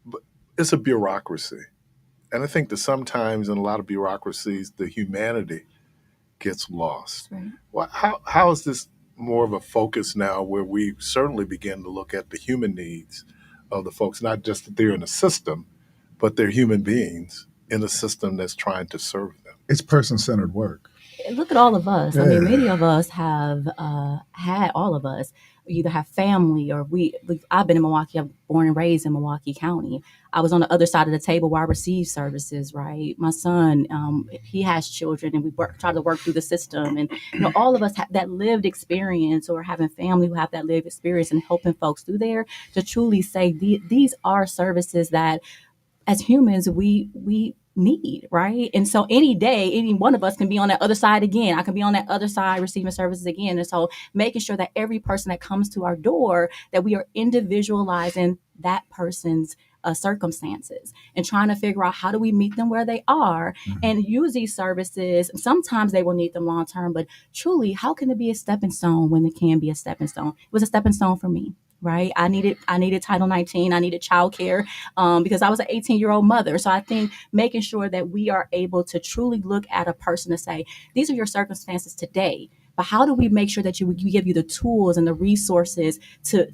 Speaker 1: But it's a bureaucracy. And I think that sometimes in a lot of bureaucracies, the humanity gets lost.
Speaker 10: Right.
Speaker 1: Well, how is this more of a focus now where we certainly begin to look at the human needs of the folks, not just that they're in a system, but they're human beings in a system that's trying to serve them?
Speaker 11: It's person-centered work.
Speaker 10: Look at all of us. I mean,
Speaker 11: Yeah.
Speaker 10: many of us have had all of us either have family or I've been in Milwaukee. I'm born and raised in Milwaukee County. I was on the other side of the table where I received services. Right, my son, he has children, and we try to work through the system. And all of us have that lived experience, or having family who have that lived experience, and helping folks through there to truly say these are services that, as humans, we need, right? And so any day, any one of us can be on that other side again. I can be on that other side receiving services again. And so making sure that every person that comes to our door, that we are individualizing that person's circumstances and trying to figure out how do we meet them where they are and use these services. Sometimes they will need them long term, but truly, how can it be a stepping stone when it can be a stepping stone? It was a stepping stone for me. Right. I needed Title 19. I needed childcare because I was an 18-year-old mother. So I think making sure that we are able to truly look at a person to say, these are your circumstances today, but how do we make sure that we give you the tools and the resources to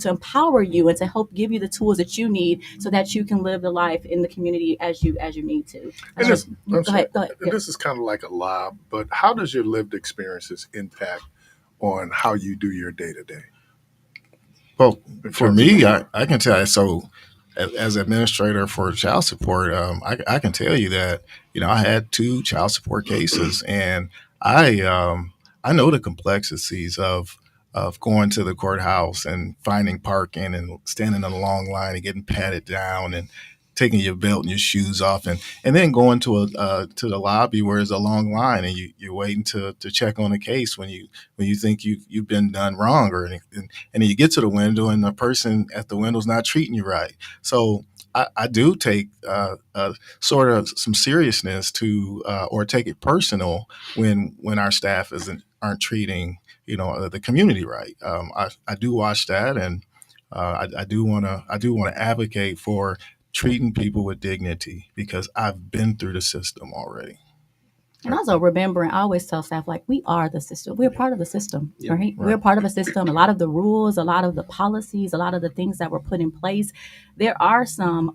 Speaker 10: empower you and to help give you the tools that you need so that you can live the life in the community as you need to. Go ahead.
Speaker 1: And this is kind of like a lob, but how does your lived experiences impact on how you do your day-to-day?
Speaker 13: Well, for me, I can tell you. So, as administrator for child support, I can tell you that I had 2 child support cases, and I know the complexities of going to the courthouse and finding parking and standing in a long line and getting patted down and taking your belt and your shoes off and then going to the lobby where there's a long line and you're waiting to check on a case when you think you've been done wrong and then you get to the window and the person at the window is not treating you right. So I do take sort of some seriousness to or take it personal when our staff aren't treating the community right. I do watch that, and I do want to advocate for treating people with dignity because I've been through the system already.
Speaker 10: And also remembering, I always tell staff, like, we are the system. We're part of the system, right? We're part of a system. A lot of the rules, a lot of the policies, a lot of the things that were put in place, there are some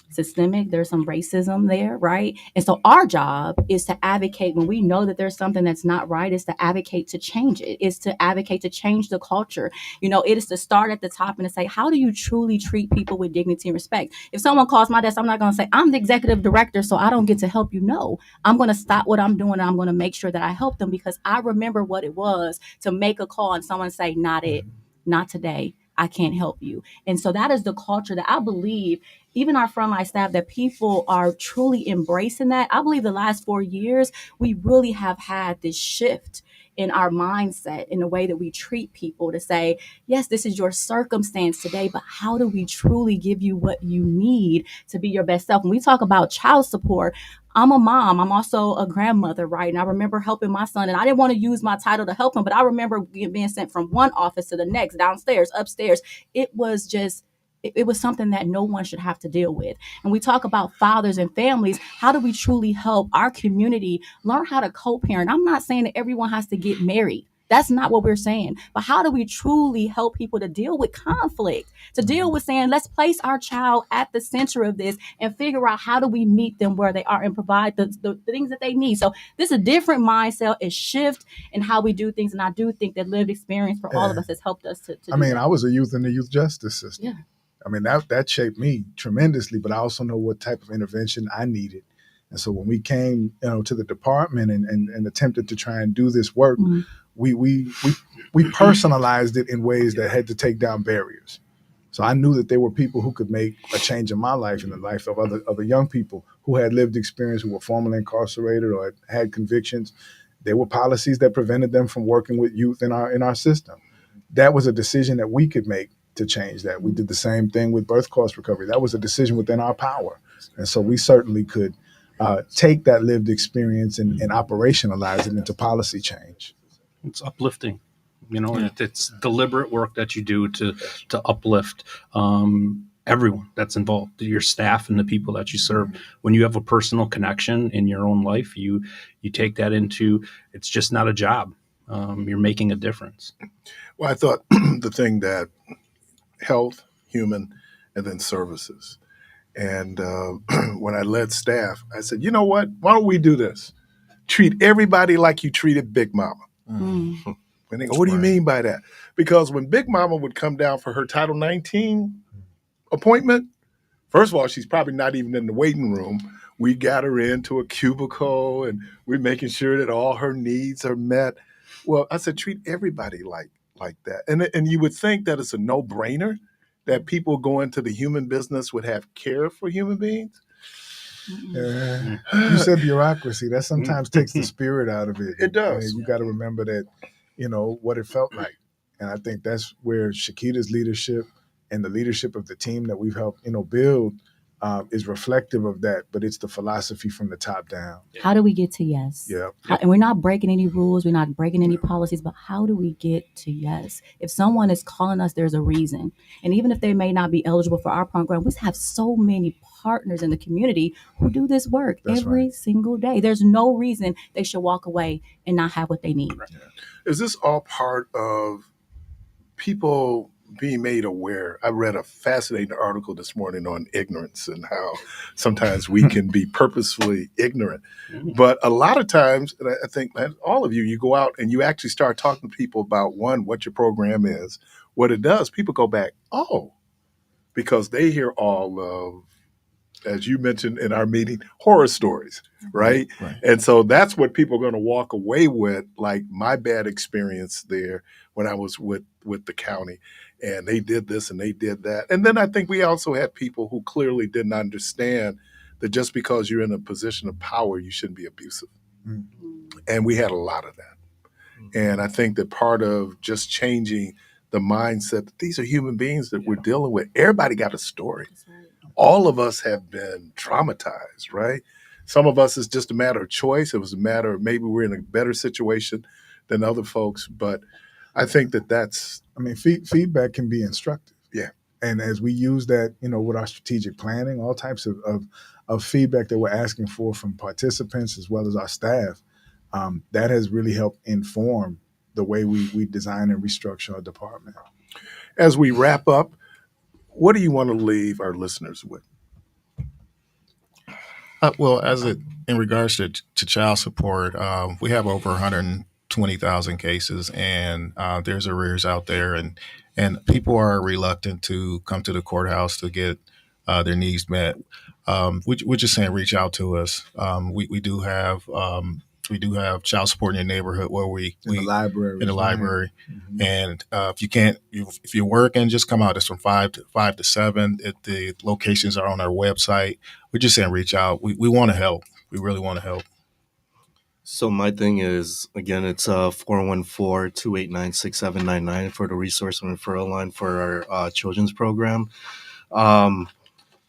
Speaker 10: systemic, there's some racism there, right? And so our job is to advocate when we know that there's something that's not right, is to advocate to change it, is to advocate to change the culture. It is to start at the top and to say, how do you truly treat people with dignity and respect? If someone calls my desk, I'm not going to say, I'm the executive director, so I don't get to help you. No, I'm going to stop what I'm doing and I'm going to make sure that I help them because I remember what it was to make a call and someone say, not it, not today. I can't help you. And so that is the culture that I believe, even our frontline staff, that people are truly embracing that. I believe the last 4 years, we really have had this shift in our mindset, in the way that we treat people, to say, yes, this is your circumstance today, but how do we truly give you what you need to be your best self? When we talk about child support, I'm a mom. I'm also a grandmother, right? And I remember helping my son, and I didn't want to use my title to help him, but I remember being sent from one office to the next, downstairs, upstairs. It was just, it was something that no one should have to deal with. And we talk about fathers and families. How do we truly help our community learn how to co-parent? I'm not saying that everyone has to get married. That's not what we're saying. But how do we truly help people to deal with conflict, to deal with saying, let's place our child at the center of this and figure out how do we meet them where they are and provide the things that they need. So this is a different mindset, a shift in how we do things. And I do think that lived experience for all of us has helped us to
Speaker 11: I
Speaker 10: do
Speaker 11: mean,
Speaker 10: that.
Speaker 11: I was a youth in the youth justice system.
Speaker 10: Yeah.
Speaker 11: I mean, that shaped me tremendously, but I also know what type of intervention I needed. And so when we came, to the department and attempted to try and do this work, we personalized it in ways that had to take down barriers. So I knew that there were people who could make a change in my life and the life of other young people who had lived experience, who were formerly incarcerated or had convictions. There were policies that prevented them from working with youth in our system. That was a decision that we could make to change that. We did the same thing with birth cost recovery. That was a decision within our power. And so we certainly could take that lived experience and operationalize it into policy change.
Speaker 12: It's uplifting. It's deliberate work that you do to uplift everyone that's involved, your staff and the people that you serve. When you have a personal connection in your own life, you take that into, it's just not a job. You're making a difference.
Speaker 1: Well, I thought the thing that health, human, and then services. And when I led staff, I said, you know what? Why don't we do this? Treat everybody like you treated Big Mama. And they go, what do you mean by that? Because when Big Mama would come down for her Title 19 appointment, first of all, she's probably not even in the waiting room. We got her into a cubicle and we're making sure that all her needs are met. Well, I said, treat everybody like that. And you would think that it's a no-brainer that people go into the human business would have care for human beings.
Speaker 11: You said bureaucracy. That sometimes takes the spirit out of it.
Speaker 1: It does.
Speaker 11: You got to remember that, what it felt like. And I think that's where Shakita's leadership and the leadership of the team that we've helped, build is reflective of that. But it's the philosophy from the top down.
Speaker 10: How do we get to yes?
Speaker 11: Yeah.
Speaker 10: And we're not breaking any rules. We're not breaking any policies, but how do we get to yes? If someone is calling us, there's a reason. And even if they may not be eligible for our program, we have so many partners in the community who do this work every single day. There's no reason they should walk away and not have what they need.
Speaker 1: Yeah. Is this all part of people being made aware? I read a fascinating article this morning on ignorance and how sometimes we can be purposefully ignorant. But a lot of times, and I think all of you go out and you actually start talking to people about, one, what your program is, what it does. People go back, because they hear all of, as you mentioned in our meeting, horror stories, right? And so that's what people are going to walk away with, like my bad experience there when I was with the county. And they did this and they did that. And then I think we also had people who clearly didn't understand that just because you're in a position of power, you shouldn't be abusive. And we had a lot of that. And I think that part of just changing the mindset that these are human beings that we're dealing with. Everybody got a story. All of us have been traumatized, right? Some of us, it's just a matter of choice. It was a matter of maybe we're in a better situation than other folks. But I think that's...
Speaker 11: feedback can be instructive.
Speaker 1: Yeah.
Speaker 11: And as we use that, with our strategic planning, all types of feedback that we're asking for from participants as well as our staff, that has really helped inform the way we design and restructure our department.
Speaker 1: As we wrap up, what do you want to leave our listeners with?
Speaker 13: Well, in regards to child support, we have over 120,000 cases, and there's arrears out there, and people are reluctant to come to the courthouse to get their needs met. We're just saying, reach out to us. We do have child support in your neighborhood where in the library. And if you're working, just come out. It's from 5 to 7. The locations are on our website. We're just saying, reach out. We want to help. We really want to help.
Speaker 9: So my thing is, again, it's 414-289-6799 for the resource and referral line for our children's program.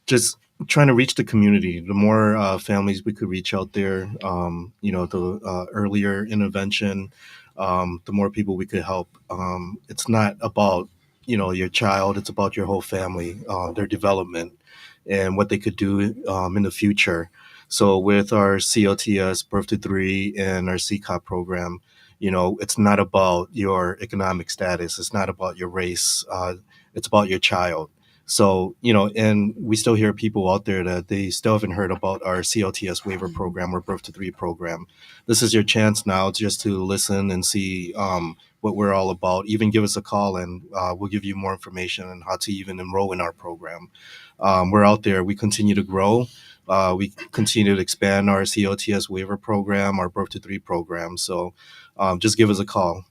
Speaker 9: Just trying to reach the community. The more families we could reach out there, the earlier intervention, the more people we could help. It's not about your child; it's about your whole family, their development, and what they could do in the future. So with our COTS Birth to Three and our CCOP program, it's not about your economic status. It's not about your race. It's about your child. So, and we still hear people out there that they still haven't heard about our CLTS waiver program or Birth to Three program. This is your chance now just to listen and see what we're all about. Even give us a call and we'll give you more information on how to even enroll in our program. We're out there. We continue to grow. We continue to expand our CLTS waiver program, our Birth to Three program. So just give us a call.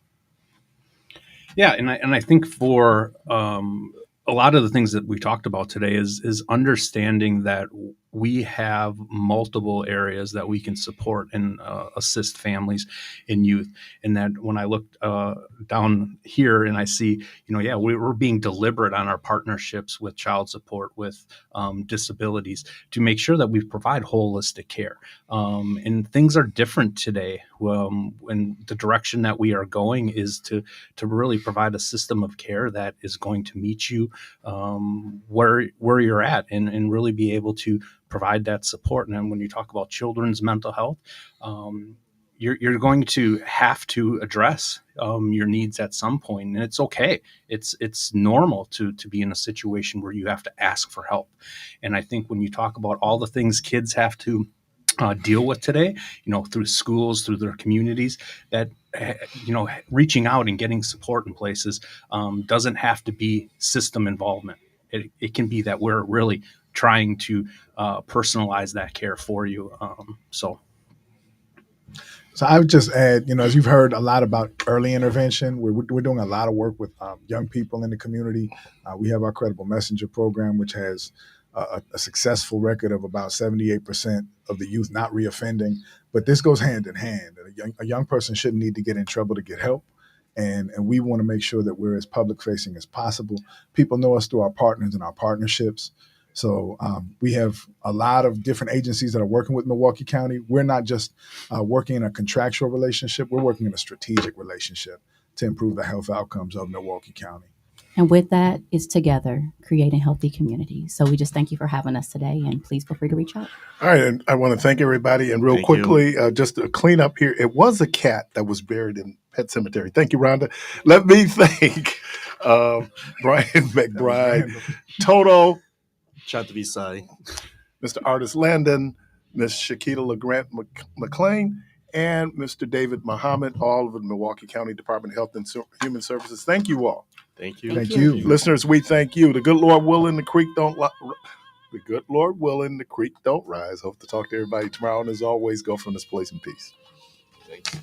Speaker 12: Yeah, and I think for a lot of the things that we talked about today is understanding that we have multiple areas that we can support and assist families and youth. And that when I look down here and I see, we're being deliberate on our partnerships with child support, with disabilities, to make sure that we provide holistic care. And things are different today. And the direction that we are going is to really provide a system of care that is going to meet you where you're at and really be able to provide that support. And then when you talk about children's mental health, you're going to have to address your needs at some point, and it's okay. It's normal to be in a situation where you have to ask for help. And I think when you talk about all the things kids have to deal with today, through schools, through their communities, that reaching out and getting support in places doesn't have to be system involvement. It can be that we're really trying to personalize that care for you. So
Speaker 11: I would just add, as you've heard a lot about early intervention, we're doing a lot of work with young people in the community. We have our Credible Messenger program, which has a successful record of about 78% of the youth not reoffending. But this goes hand in hand. A young person shouldn't need to get in trouble to get help. And we want to make sure that we're as public facing as possible. People know us through our partners and our partnerships. So we have a lot of different agencies that are working with Milwaukee County. We're not just working in a contractual relationship. We're working in a strategic relationship to improve the health outcomes of Milwaukee County.
Speaker 10: And with that is together creating healthy communities. So we just thank you for having us today, and please feel free to reach out.
Speaker 1: All right, and I want to thank everybody. And real quickly, just to clean up here, it was a cat that was buried in Pet Cemetery. Thank you, Rhonda. Let me thank Brian McBride, Toto,
Speaker 9: Chantavisai,
Speaker 1: Mr. Artis Landon, Ms. Shakita LeGrant McLean, and Mr. David Muhammad, all of the Milwaukee County Department of Health and Human Services. Thank you all.
Speaker 9: Thank you.
Speaker 11: Thank you.
Speaker 1: Listeners, we thank you. The good Lord willing, the creek don't the good Lord willing, the creek don't rise. Hope to talk to everybody tomorrow. And as always, go from this place in peace.
Speaker 9: Thank you.